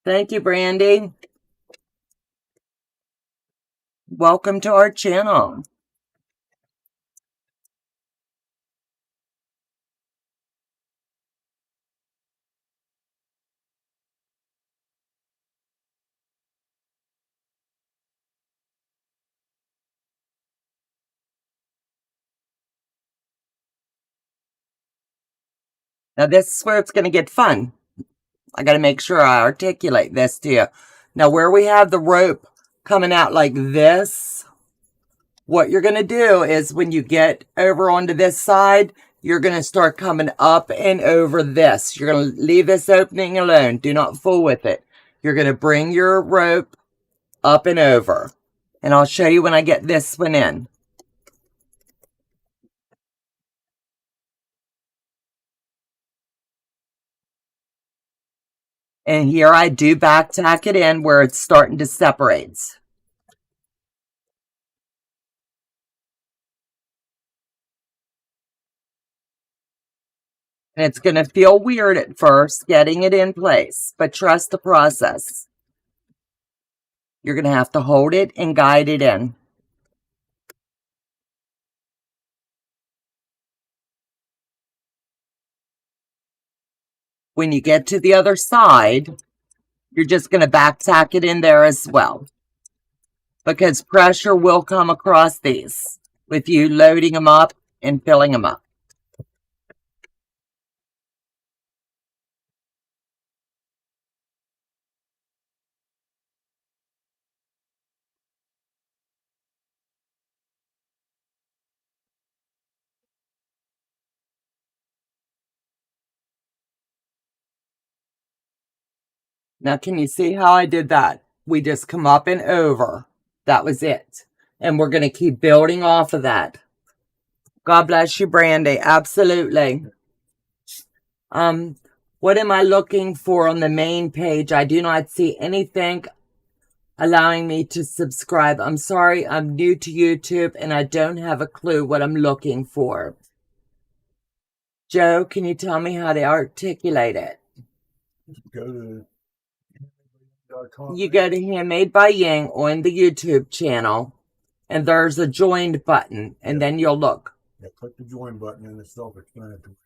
Thank you, Brandy. Welcome to our channel. Now this is where it's going to get fun. I got to make sure I articulate this to you. Now where we have the rope coming out like this, what you're going to do is when you get over onto this side, you're going to start coming up and over this. You're going to leave this opening alone. Do not fool with it. You're going to bring your rope up and over. And I'll show you when I get this one in. And here I do back tack it in where it's starting to separate. And it's going to feel weird at first getting it in place, but trust the process. You're going to have to hold it and guide it in. When you get to the other side, you're just going to back tack it in there as well, because pressure will come across these with you loading them up and filling them up. Now, can you see how I did that? We just come up and over. That was it. And we're going to keep building off of that. God bless you, Brandy. Absolutely. What am I looking for on the main page? I do not see anything allowing me to subscribe. I'm sorry, I'm new to YouTube and I don't have a clue what I'm looking for. Joe, can you tell me how to articulate it? Go to you go to Handmade by Ying on the YouTube channel, and there's a joined button, and then you'll look. Yeah, click the join button and it's self-explanatory.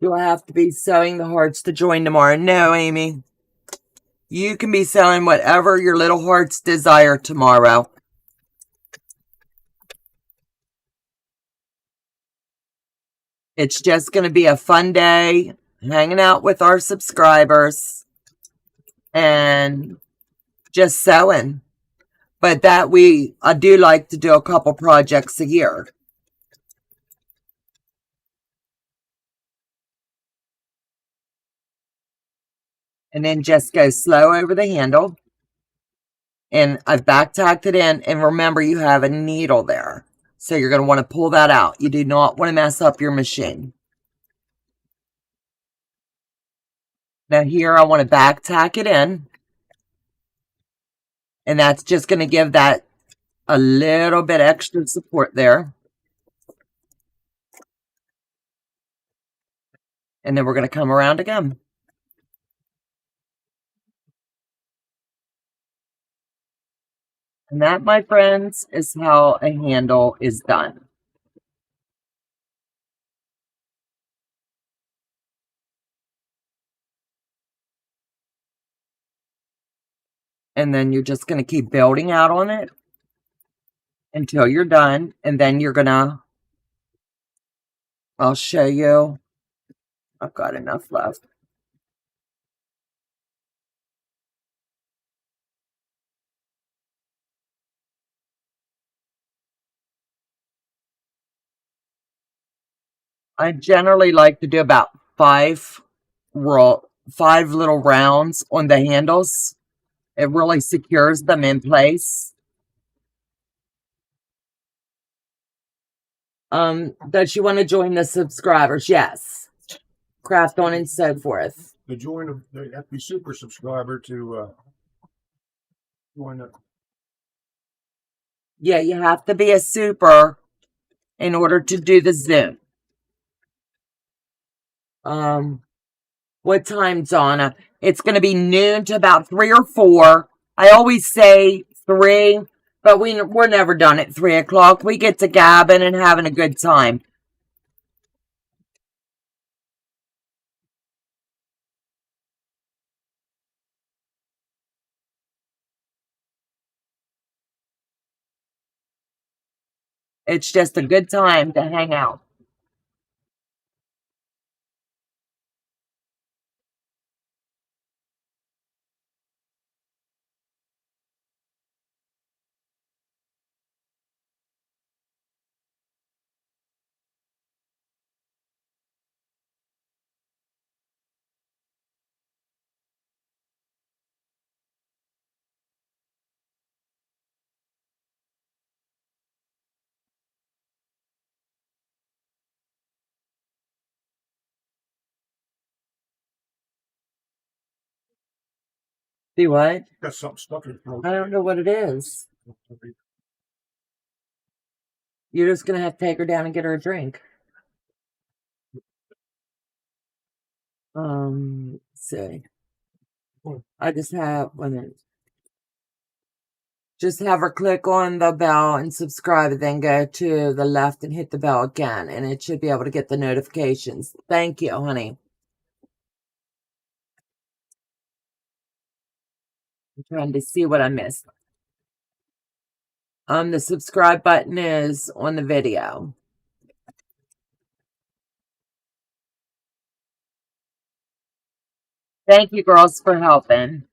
Do I have to be sewing the hearts to join tomorrow? No, Amy. You can be sewing whatever your little hearts desire tomorrow. It's just going to be a fun day, hanging out with our subscribers and just sewing. But that I do like to do a couple projects a year. And then just go slow over the handle. And I've back tacked it in. And remember, you have a needle there. So you're going to want to pull that out. You do not want to mess up your machine. Now here I want to back tack it in. And that's just going to give that a little bit extra support there. And then we're going to come around again. And that, my friends, is how a handle is done. And then you're just going to keep building out on it until you're done. And then you're going to, I'll show you. I've got enough left. I generally like to do about five little rounds on the handles. It really secures them in place. Does she want to join the subscribers? Yes. Craft on and so forth. They have to be super subscriber to join the. Yeah, you have to be a super in order to do the Zoom. What time, Donna? It's going to be noon to about 3 or 4. I always say 3, but we're never done at 3 o'clock. We get to gabbing and having a good time. It's just a good time to hang out. See what? Got something stuck in your throat. I don't know what it is. You're just going to have to take her down and get her a drink. Let's see. I just have 1 minute. Just have her click on the bell and subscribe, and then go to the left and hit the bell again, and it should be able to get the notifications. Thank you, honey. I'm trying to see what I missed. The subscribe button is on the video. Thank you, girls, for helping.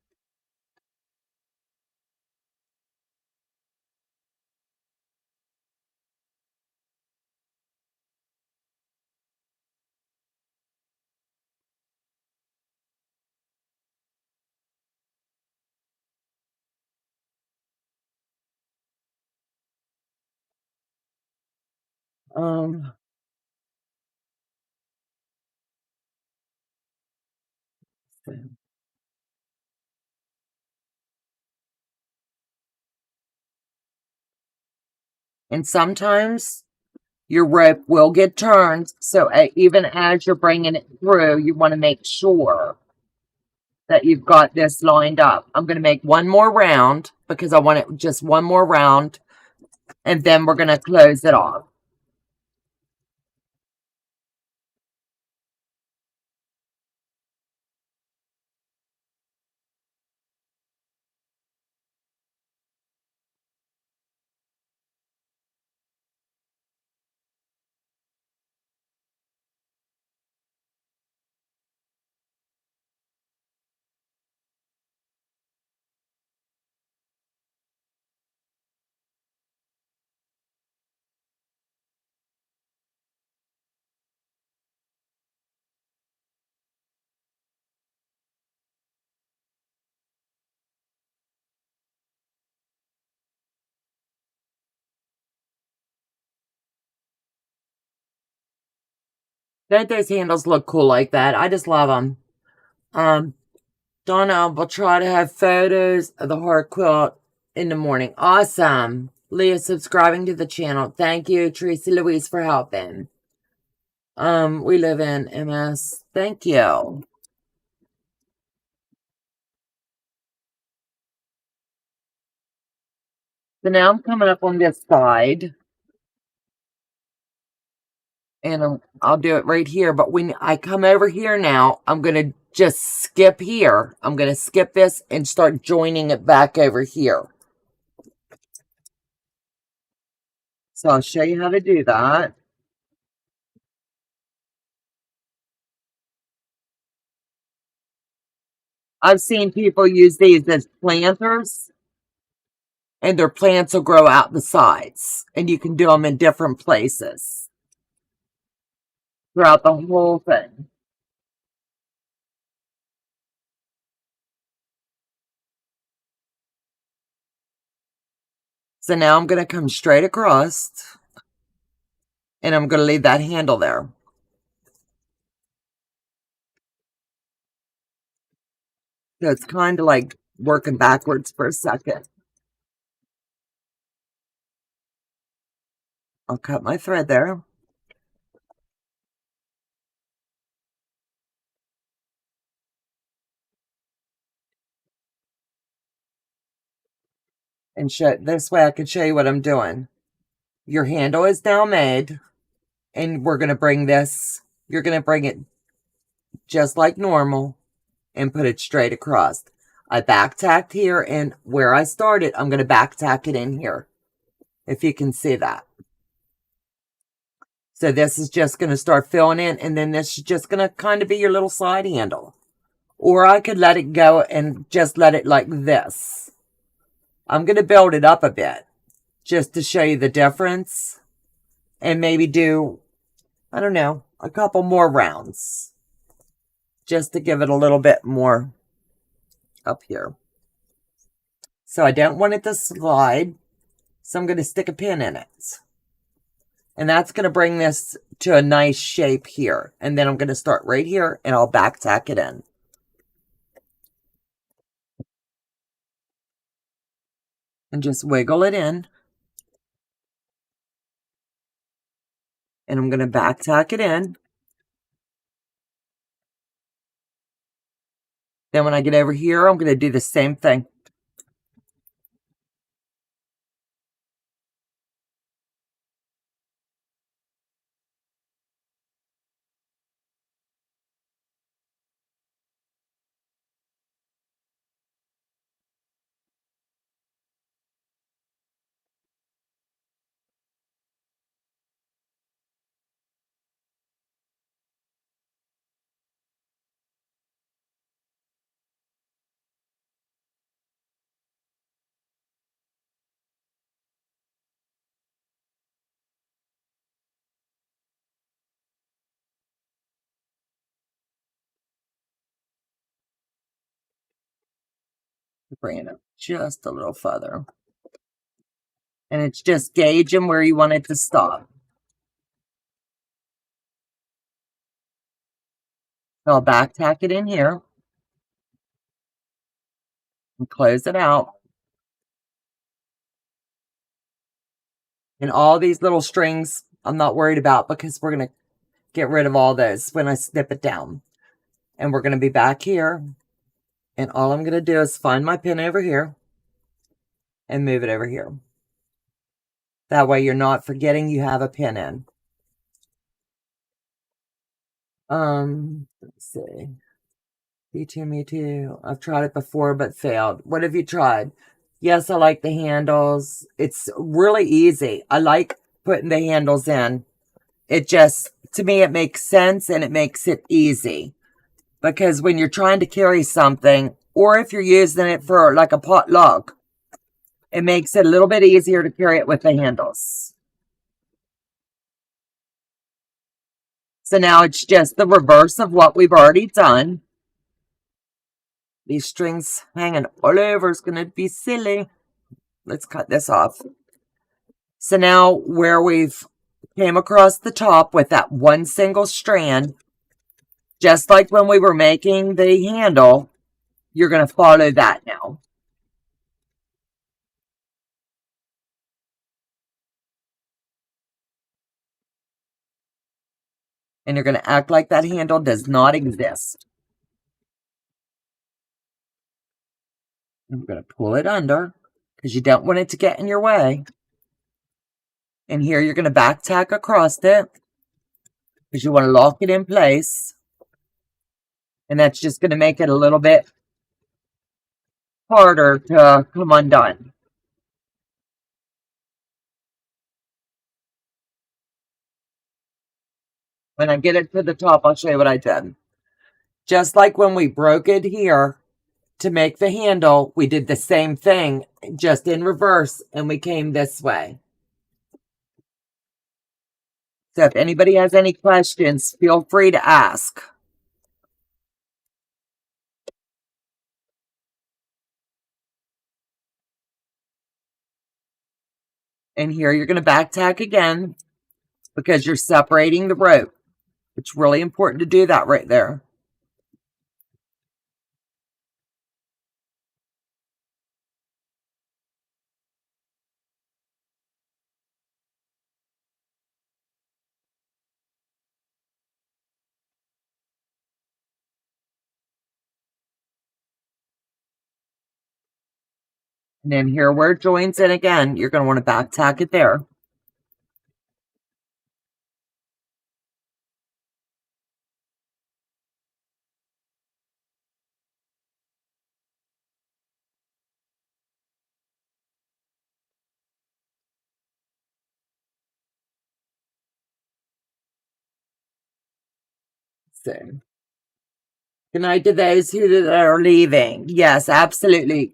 Um, and sometimes your rope will get turned, so even as you're bringing it through, you want to make sure that you've got this lined up. I'm going to make one more round because I want it just one more round, and then we're going to close it off. Don't those handles look cool like that? I just love them. Donna will try to have photos of the heart quilt in the morning. Awesome. Leah subscribing to the channel. Thank you, Tracy Louise, for helping. We live in MS. Thank you. So now I'm coming up on this side. And I'll do it right here. But when I come over here now, I'm going to just skip here. I'm going to skip this and start joining it back over here. So I'll show you how to do that. I've seen people use these as planters, and their plants will grow out the sides, and you can do them in different places throughout the whole thing. So now I'm going to come straight across, And I'm going to leave that handle there. So it's kind of like working backwards for a second. I'll cut my thread there. And this way I can show you what I'm doing. Your handle is now made, and we're going to bring this, you're going to bring it just like normal and put it straight across. I back tacked here, and where I started, I'm going to back tack it in here, if you can see that. So this is just going to start filling in, and then this is just going to kind of be your little slide handle. Or I could let it go and just let it like this. I'm going to build it up a bit just to show you the difference, and maybe do, I don't know, a couple more rounds just to give it a little bit more up here. So I don't want it to slide, so I'm going to stick a pin in it. And that's going to bring this to a nice shape here. And then I'm going to start right here, and I'll back tack it in. And just wiggle it in. And I'm going to back tack it in. Then when I get over here, I'm going to do the same thing. Bring it up just a little further. And it's just gauging where you want it to stop. So I'll back tack it in here and close it out. And all these little strings, I'm not worried about, because we're going to get rid of all those when I snip it down. And we're going to be back here. And all I'm going to do is find my pin over here and move it over here. That way you're not forgetting you have a pin in. Let's see. Me too, me too. I've tried it before but failed. What have you tried? Yes, I like the handles. It's really easy. I like putting the handles in. It just, to me, it makes sense and it makes it easy. Because when you're trying to carry something, or if you're using it for like a potluck, it makes it a little bit easier to carry it with the handles. So now it's just the reverse of what we've already done. These strings hanging all over is going to be silly. Let's cut this off. So now where we've came across the top with that one single strand, just like when we were making the handle, you're going to follow that now. And you're going to act like that handle does not exist. I'm going to pull it under because you don't want it to get in your way. And here you're going to back tack across it because you want to lock it in place. And that's just going to make it a little bit harder to come undone. When I get it to the top, I'll show you what I did. Just like when we broke it here to make the handle, we did the same thing, just in reverse, and we came this way. So if anybody has any questions, feel free to ask. And here you're going to back tack again. because you're separating the rope. It's really important to do that right there. And then here where it joins in again, you're going to want to back tack it there. So, good night to those who are leaving. Yes, absolutely.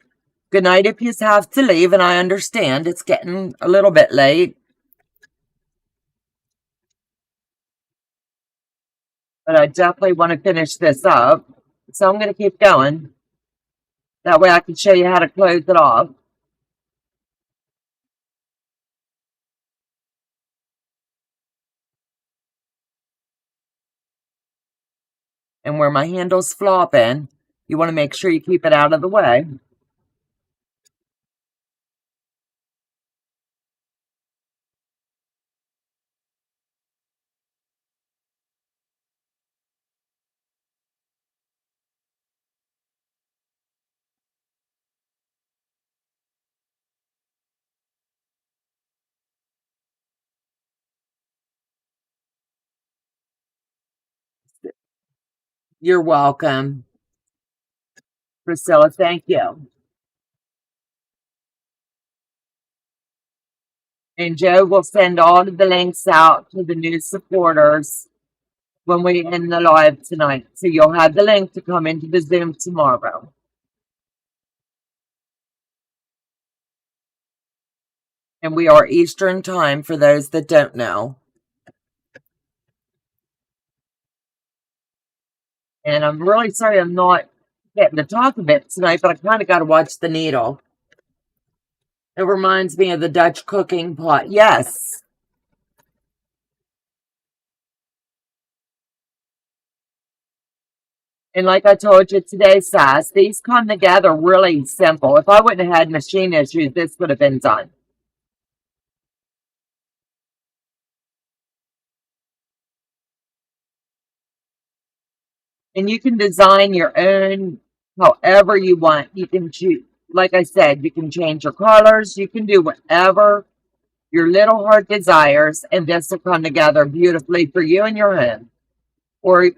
Good night if you have to leave, and I understand it's getting a little bit late. But I definitely want to finish this up. So I'm going to keep going. That way I can show you how to close it off. And where my handle's flopping, you want to make sure you keep it out of the way. You're welcome. Priscilla, thank you. And Joe will send all of the links out to the new supporters when we end the live tonight. So you'll have the link to come into the Zoom tomorrow. And we are Eastern time for those that don't know. And I'm really sorry I'm not getting to talk a bit tonight, but I kind of got to watch the needle. It reminds me of the Dutch cooking pot. Yes. And like I told you today, Sass, these come together really simple. If I wouldn't have had machine issues, this would have been done. And you can design your own however you want. You can choose, like I said, you can change your colors. You can do whatever your little heart desires, and this will come together beautifully for you and your home. Or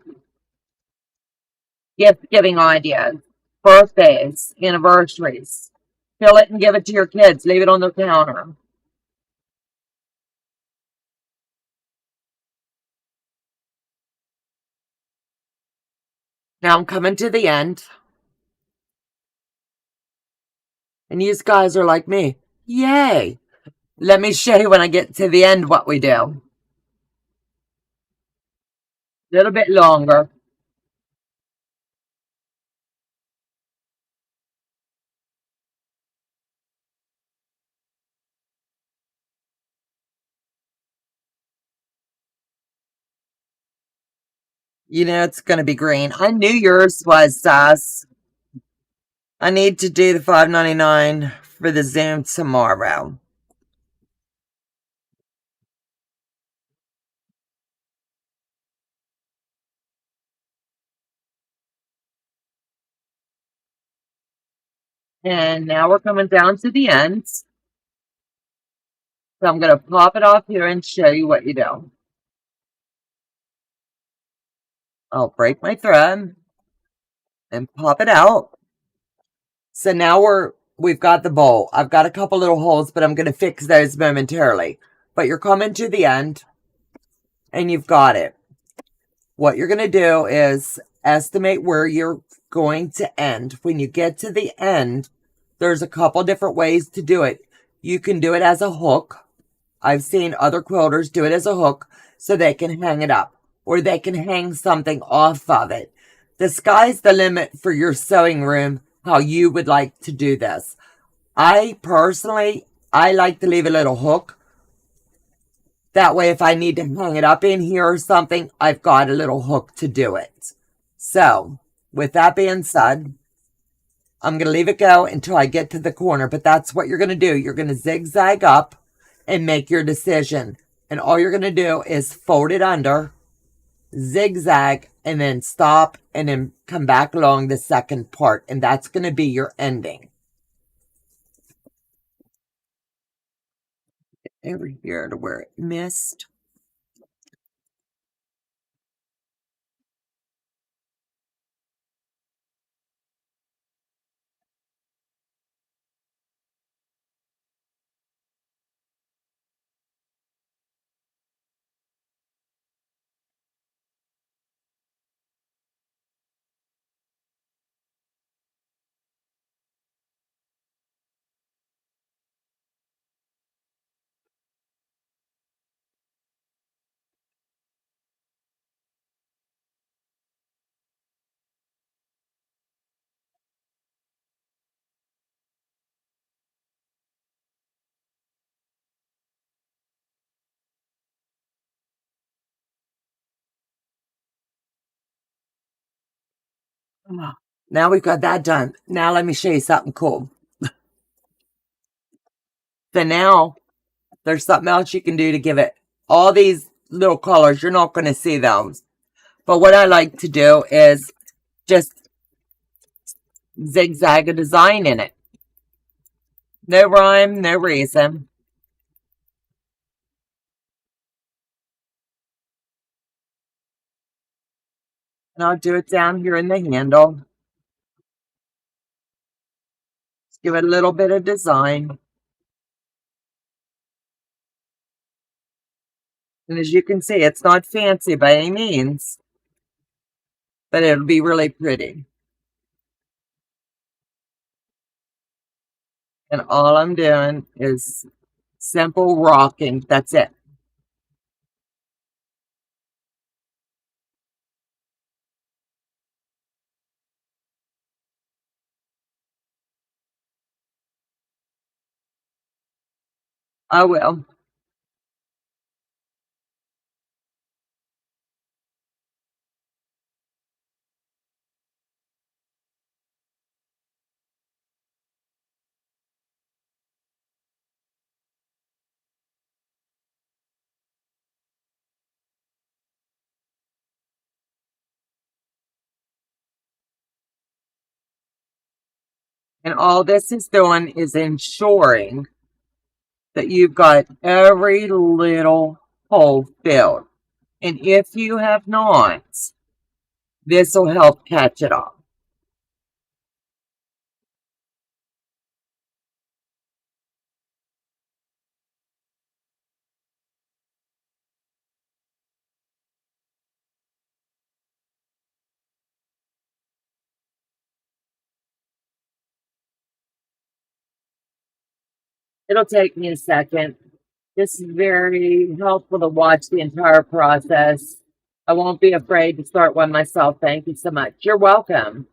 gift giving ideas, birthdays, anniversaries. Fill it and give it to your kids. Leave it on the counter. Now I'm coming to the end. And you guys are like me. Yay! Let me show you when I get to the end what we do. A little bit longer. You know it's going to be green. I knew yours was, Sass. I need to do the $5.99 for the Zoom tomorrow. And now we're coming down to the end. So I'm going to pop it off here and show you what you do. I'll break my thread and pop it out. So now we've got the bowl. I've got a couple little holes, but I'm going to fix those momentarily. But you're coming to the end and you've got it. What you're going to do is estimate where you're going to end. When you get to the end, there's a couple different ways to do it. You can do it as a hook. I've seen other quilters do it as a hook so they can hang it up, or they can hang something off of it. The sky's the limit for your sewing room, how you would like to do this. I personally like to leave a little hook That way, if I need to hang it up in here or something, I've got a little hook to do it. So, with that being said, I'm going to leave it go until I get to the corner, but that's what you're going to do. You're going to zigzag up and make your decision. And all you're going to do is fold it under, zigzag, and then stop, and then come back along the second part. And that's going to be your ending. Over here to where it missed. Now we've got that done. Now let me show you something cool. So now there's something else you can do to give it all these little colors. You're not going to see those. But what I like to do is just zigzag a design in it. No rhyme, no reason. And I'll do it down here in the handle. Just give it a little bit of design. And as you can see, it's not fancy by any means, but it'll be really pretty. And all I'm doing is simple rocking. That's it. I will. And all this is doing is ensuring that you've got every little hole filled. And if you have not, this will help catch it all. It'll take me a second. This is very helpful to watch the entire process. I won't be afraid to start one myself. Thank you so much. You're welcome.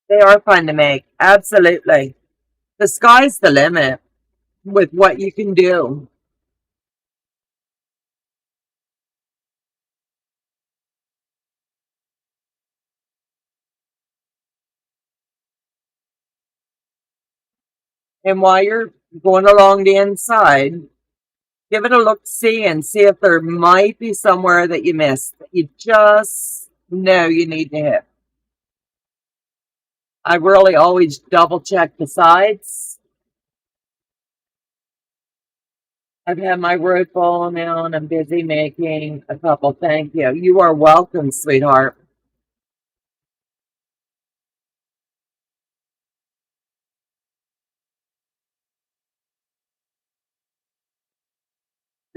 They are fun to make. Absolutely. The sky's the limit with what you can do. And while you're going along the inside, give it a look-see and see if there might be somewhere that you missed that you just know you need to hit. I really always double-check the sides. I've had my road full now, and I'm busy making a couple. Thank you. You are welcome, sweetheart.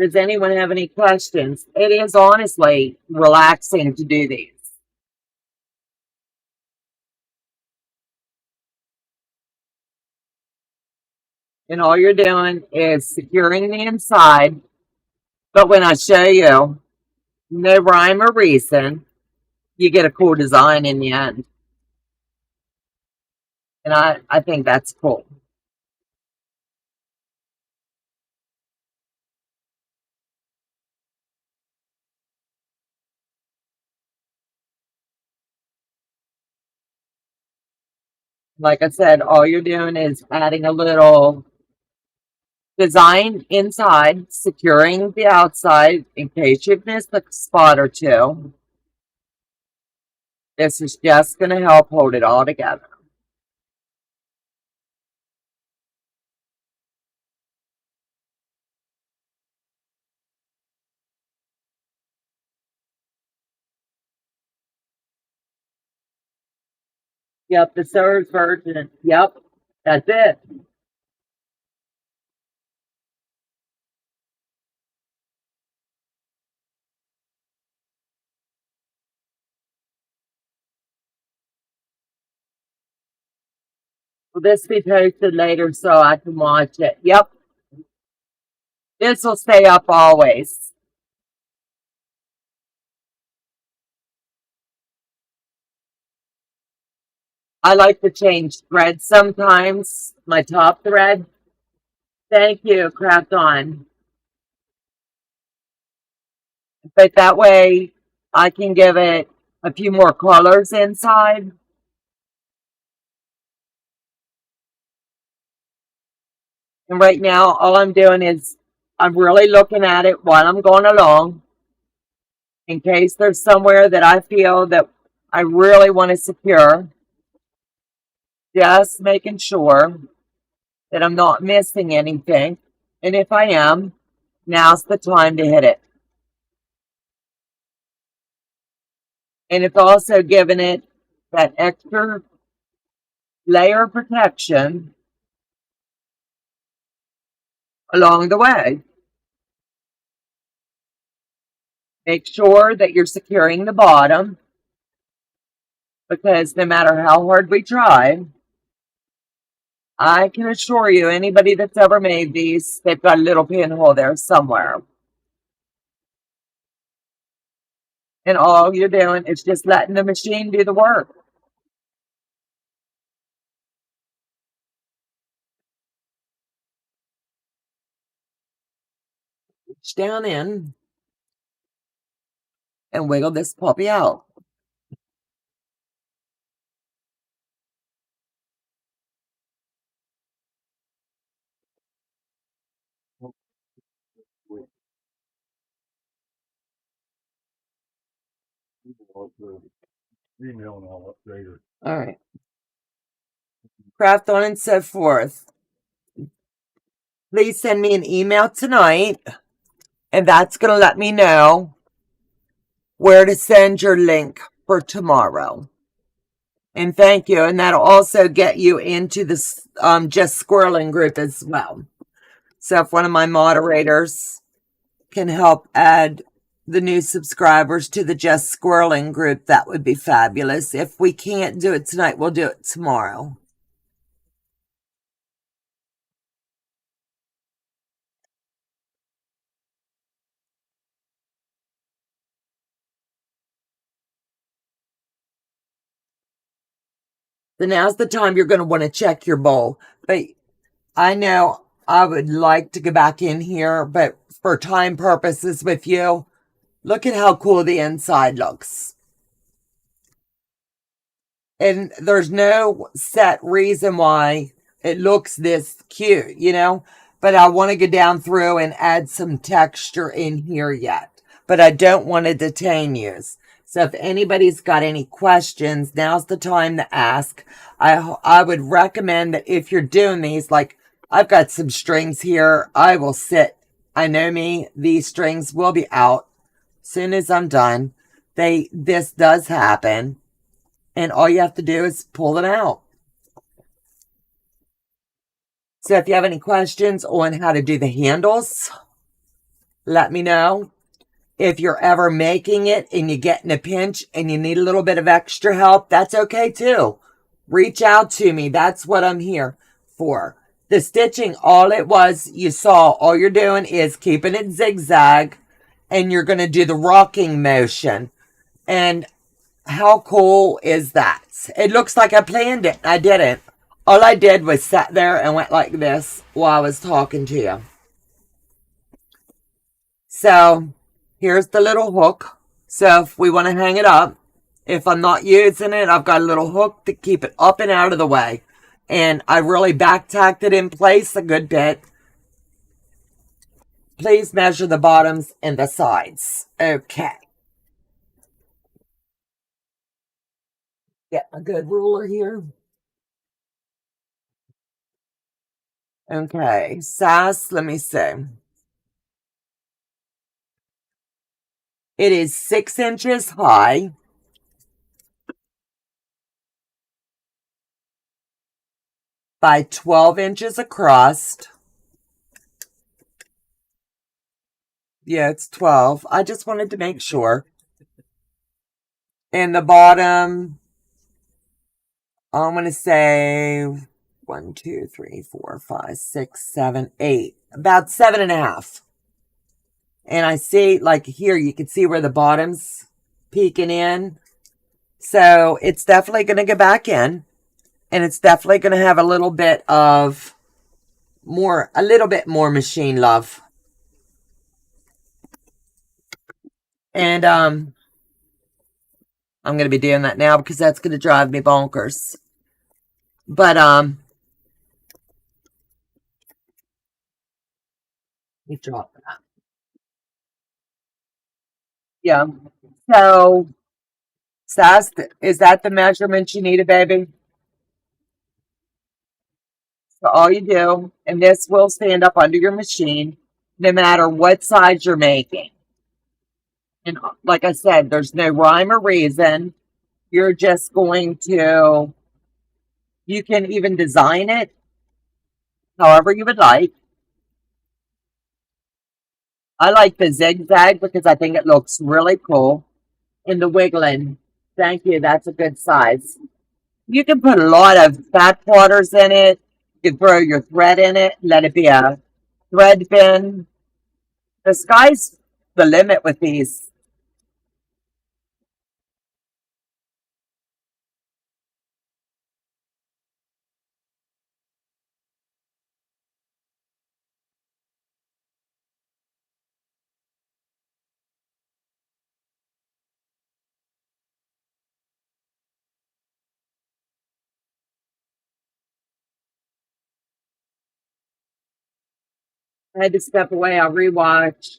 Does anyone have any questions? It is honestly relaxing to do these. And all you're doing is securing the inside. But when I show you, no rhyme or reason, you get a cool design in the end. And I think that's cool. Like I said, all you're doing is adding a little design inside, securing the outside in case you've missed a spot or two. This is just going to help hold it all together. Yep, the Sewers version. Yep, that's it. Will this be posted later so I can watch it? Yep, this will stay up always. I like to change threads sometimes. My top thread. Thank you, Craft On. But that way I can give it a few more colors inside. And right now, all I'm doing is I'm really looking at it while I'm going along in case there's somewhere that I feel that I really want to secure. Just making sure that I'm not missing anything. And if I am, now's the time to hit it. And it's also giving it that extra layer of protection along the way. Make sure that you're securing the bottom, because no matter how hard we try, I can assure you, anybody that's ever made these, they've got a little pinhole there somewhere. And all you're doing is just letting the machine do the work. Reach down in and wiggle this puppy out. Email and all that later. All right. Craft On and so forth. Please send me an email tonight, and that's going to let me know where to send your link for tomorrow. And thank you. And that'll also get you into this Just Squirreling group as well. So if one of my moderators can help add the new subscribers to the Just Squirreling group, that would be fabulous. If we can't do it tonight, we'll do it tomorrow. So now's the time you're going to want to check your bowl. But I know I would like to go back in here, but for time purposes with you, look at how cool the inside looks. And there's no set reason why it looks this cute, you know? But I want to go down through and add some texture in here yet. But I don't want to detain you. So if anybody's got any questions, now's the time to ask. I would recommend that if you're doing these, like I've got some strings here, I will sit. I know me, these strings will be out soon as I'm done. This does happen. And all you have to do is pull it out. So if you have any questions on how to do the handles, let me know. If you're ever making it and you get in a pinch and you need a little bit of extra help, that's okay too. Reach out to me. That's what I'm here for. The stitching, all it was, you saw, all you're doing is keeping it zigzag and you're going to do the rocking motion. And how cool is that? It looks like I planned it. I didn't. All I did was sat there and went like this while I was talking to you. So here's the little hook. So if we want to hang it up, if I'm not using it, I've got a little hook to keep it up and out of the way. And I really back tacked it in place a good bit. Please measure the bottoms and the sides. Okay. Get a good ruler here. Okay, size, let me see. It is 6 inches high by 12 inches across. Yeah, it's 12. I just wanted to make sure. And the bottom, I'm going to say 1, 2, 3, 4, 5, 6, 7, 8. About 7.5. And I see, like here, you can see where the bottom's peeking in. So it's definitely going to go back in. And it's definitely going to have a little bit more machine love. And I'm going to be doing that now because that's going to drive me bonkers. But let me drop that. Yeah. So size, is that the measurement you needed, baby? So all you do, and this will stand up under your machine, no matter what size you're making. And like I said, there's no rhyme or reason. You're just going to, you can even design it however you would like. I like the zigzag because I think it looks really cool. And the wiggling. Thank you. That's a good size. You can put a lot of back quarters in it. You can throw your thread in it. Let it be a thread bin. The sky's the limit with these. I had to step away. I'll rewatch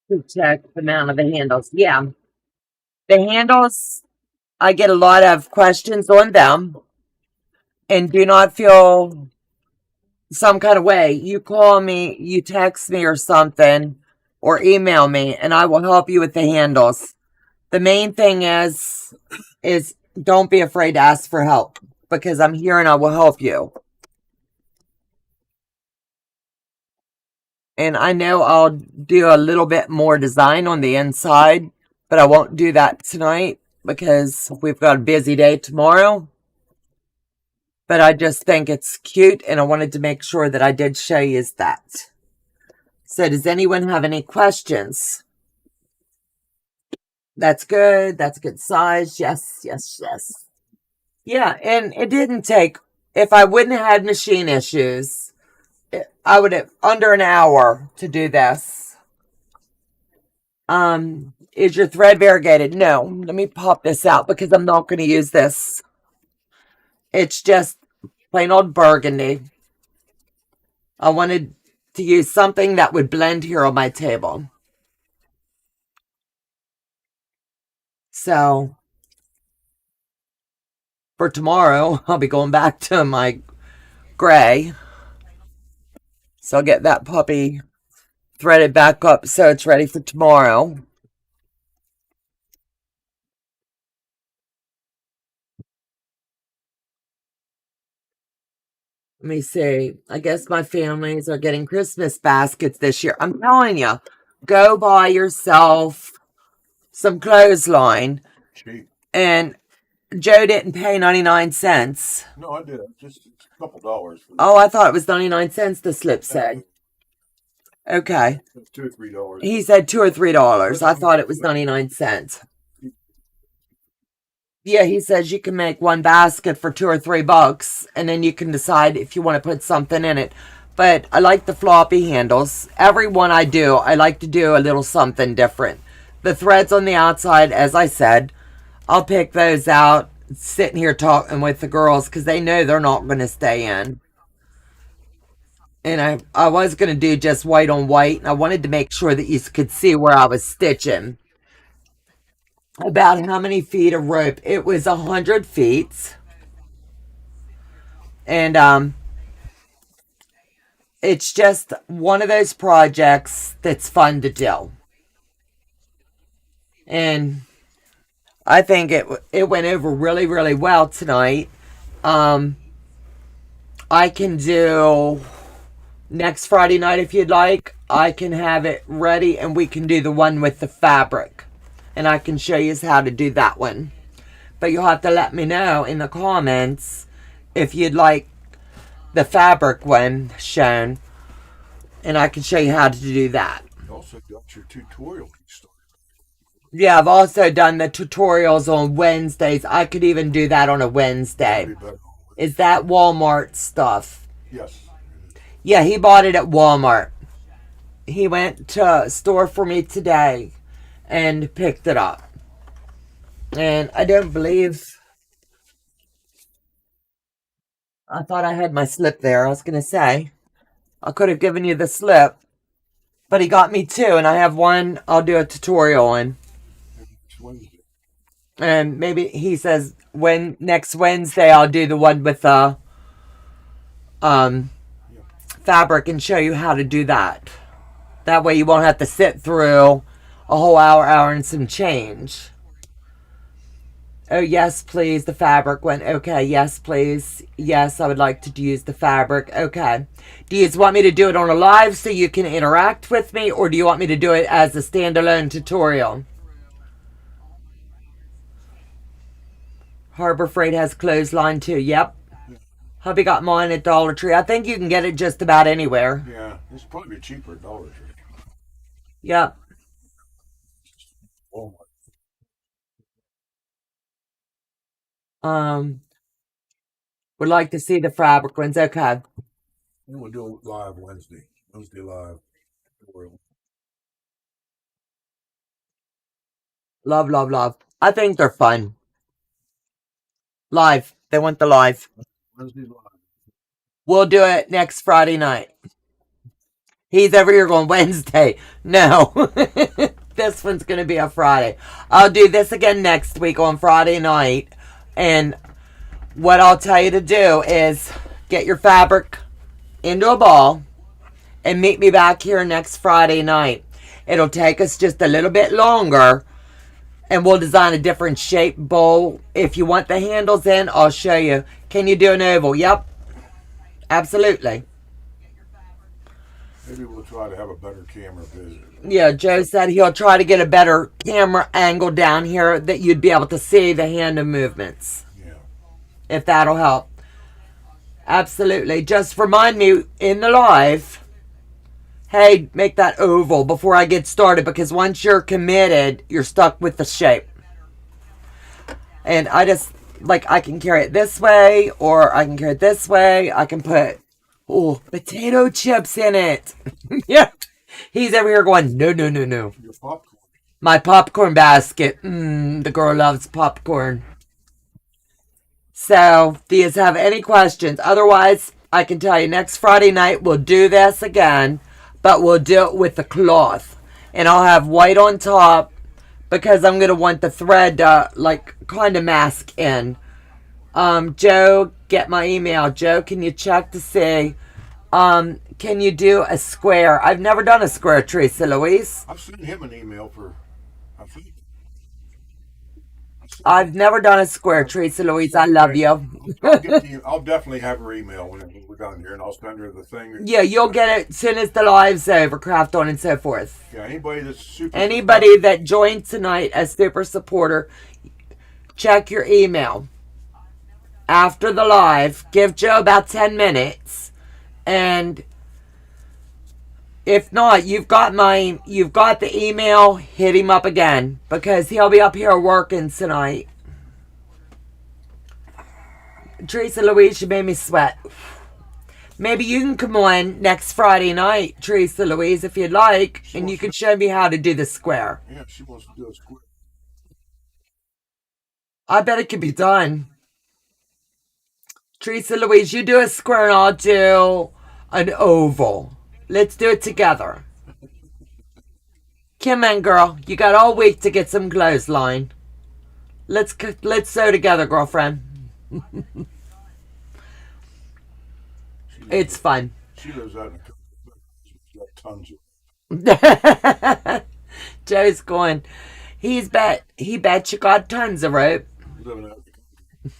to check the amount of the handles. Yeah. The handles, I get a lot of questions on them. And do not feel some kind of way. You call me, you text me or something, or email me, and I will help you with the handles. The main thing is don't be afraid to ask for help because I'm here and I will help you. And I know I'll do a little bit more design on the inside, but I won't do that tonight because we've got a busy day tomorrow. But I just think it's cute and I wanted to make sure that I did show you that. So does anyone have any questions? That's good. That's a good size. Yes, yes, yes. Yeah, and it didn't take, if I wouldn't have had machine issues, I would have under an hour to do this. Is your thread variegated? No. Let me pop this out because I'm not going to use this. It's just plain old burgundy. I wanted to use something that would blend here on my table. So for tomorrow, I'll be going back to my gray. So I'll get that puppy threaded back up so it's ready for tomorrow. Let me see. I guess my families are getting Christmas baskets this year. I'm telling you, go buy yourself some clothesline. Cheap. And Joe didn't pay 99 cents. No, I did. Just a couple dollars. Oh, I thought it was 99 cents, the slip said. Okay. $2 or $3. He said $2 or $3. I thought it was 99 cents. Yeah, he says you can make one basket for $2 or $3, and then you can decide if you want to put something in it. But I like the floppy handles. Every one I do, I like to do a little something different. The threads on the outside, as I said, I'll pick those out, sitting here talking with the girls because they know they're not going to stay in. And I was going to do just white on white, and I wanted to make sure that you could see where I was stitching. About how many feet of rope? It was 100 feet. And it's just one of those projects that's fun to do. And I think it went over really, really well tonight. Um, I can do next Friday night if you'd like. I can have it ready and we can do the one with the fabric. And I can show you how to do that one. But you'll have to let me know in the comments if you'd like the fabric one shown. And I can show you how to do that. You also got your tutorial started. Yeah, I've also done the tutorials on Wednesdays. I could even do that on a Wednesday. Is that Walmart stuff? Yes. Yeah, he bought it at Walmart. He went to a store for me today and picked it up. And I don't believe... I thought I had my slip there. I was going to say, I could have given you the slip. But he got me two, and I have one I'll do a tutorial on. And maybe he says next Wednesday I'll do the one with the fabric and show you how to do that. That way you won't have to sit through a whole hour and some change. Oh, yes, please. The fabric one. Okay, yes, please. Yes, I would like to use the fabric. Okay. Do you want me to do it on a live so you can interact with me, or do you want me to do it as a standalone tutorial? Harbor Freight has clothesline too. Yep. Hubby got mine at Dollar Tree. I think you can get it just about anywhere. Yeah, it's probably cheaper at Dollar Tree. Yep. Walmart. Would like to see the fabric ones. Okay. And we'll do it live Wednesday. Wednesday live. Love, love, love. I think they're fun. Live. They want the live. Wednesday live. We'll do it next Friday night. He's over here going Wednesday. No. This one's going to be a Friday. I'll do this again next week on Friday night. And what I'll tell you to do is get your fabric into a ball and meet me back here next Friday night. It'll take us just a little bit longer. And we'll design a different shape bowl. If you want the handles in, I'll show you. Can you do an oval? Yep. Absolutely. Maybe we'll try to have a better camera visit. Yeah, Joe said he'll try to get a better camera angle down here that you'd be able to see the hand of movements. Yeah. If that'll help. Absolutely. Just remind me in the live, hey, make that oval before I get started, because once you're committed, you're stuck with the shape. And I just, like, I can carry it this way, or I can carry it this way. I can put, potato chips in it. Yeah. He's over here going, no, no, no, no. Your popcorn. My popcorn basket. The girl loves popcorn. So, do you have any questions? Otherwise, I can tell you next Friday night we'll do this again, but we'll do it with the cloth. And I'll have white on top because I'm going to want the thread to, like, kind of mask in. Joe, get my email. Joe, can you check to see? Can you do a square? I've never done a square, Teresa Louise. I've sent him an email for, I think. I've never done a square, Teresa Louise. I love you. I'll definitely have her email when we're done here, and I'll send her the thing. Yeah, you'll get it as soon as the live's over, Craft On and so forth. Yeah, anybody that joined tonight as super supporter, check your email. After the live, give Joe about 10 minutes, and if not, you've got the email, hit him up again, because he'll be up here working tonight. Teresa Louise, you made me sweat. Maybe you can come on next Friday night, Teresa Louise, if you'd like, and you can show me how to do the square. Yeah, she wants to do a square. I bet it can be done. Teresa Louise, you do a square and I'll do an oval. Let's do it together. Come on, girl. You got all week to get some clothesline. Let's sew together, girlfriend. It's fun. She lives out in the country. She's got tons of. Joe's going. He bet you got tons of rope. Living out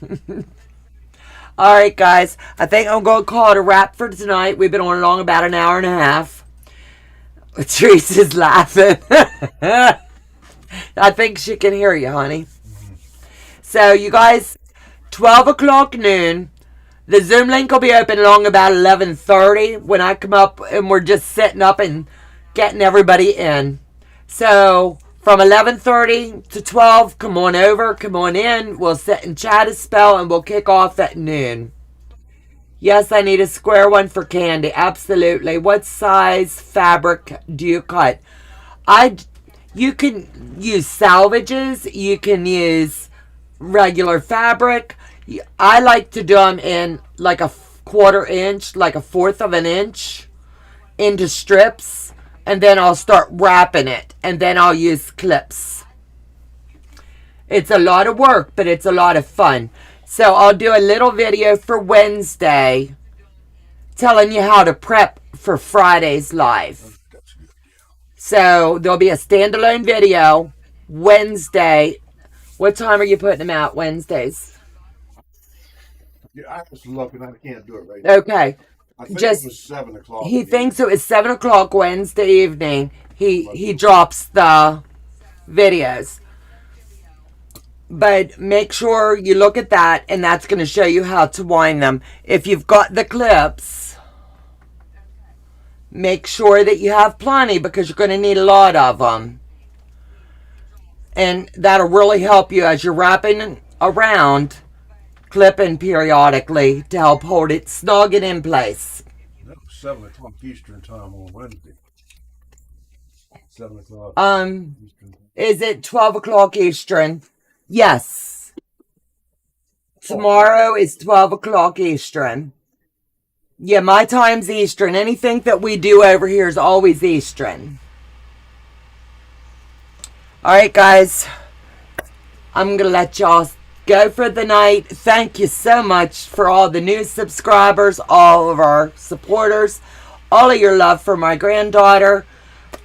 in the country. All right, guys. I think I'm going to call it a wrap for tonight. We've been on along about an hour and a half. Teresa's laughing. I think she can hear you, honey. Mm-hmm. So, you guys, 12 o'clock noon. The Zoom link will be open along about 11:30 when I come up and we're just setting up and getting everybody in. So, from 11:30 to 12, come on over, come on in. We'll sit and chat a spell and we'll kick off at noon. Yes, I need a square one for Candy. Absolutely. What size fabric do you cut? You can use salvages. You can use regular fabric. I like to do them in like a quarter inch, like a fourth of an inch into strips. And then I'll start wrapping it. And then I'll use clips. It's a lot of work, but it's a lot of fun. So I'll do a little video for Wednesday telling you how to prep for Friday's live. So there'll be a standalone video Wednesday. What time are you putting them out Wednesdays? Yeah, I have to look and I can't do it right now. Okay. I think it was 7 o'clock. He thinks it was 7 o'clock Wednesday evening. He drops the videos. But make sure you look at that, and that's going to show you how to wind them. If you've got the clips, make sure that you have plenty because you're going to need a lot of them. And that'll really help you as you're wrapping around, clipping periodically to help hold it, snug it in place. That was 7 o'clock Eastern time on Wednesday. 7 o'clock Eastern. Is it 12 o'clock Eastern? Yes. Tomorrow is 12 o'clock Eastern. Yeah, my time's Eastern. Anything that we do over here is always Eastern. Alright, guys. I'm going to let y'all go for the night. Thank you so much for all the new subscribers, all of our supporters, all of your love for my granddaughter.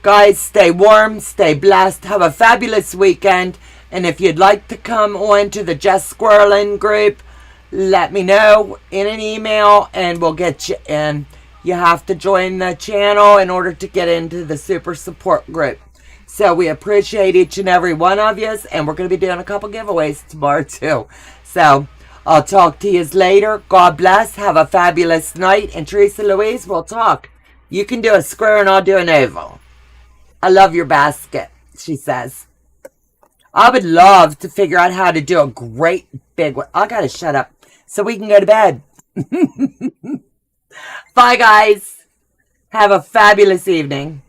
Guys, stay warm, stay blessed, have a fabulous weekend. And if you'd like to come on to the Just Squirrelin group, let me know in an email and we'll get you in. You have to join the channel in order to get into the super support group. So we appreciate each and every one of you. And we're going to be doing a couple giveaways tomorrow too. So I'll talk to you later. God bless. Have a fabulous night. And Teresa Louise, we'll talk. You can do a square and I'll do an oval. I love your basket, she says. I would love to figure out how to do a great big one. I gotta shut up so we can go to bed. Bye, guys. Have a fabulous evening.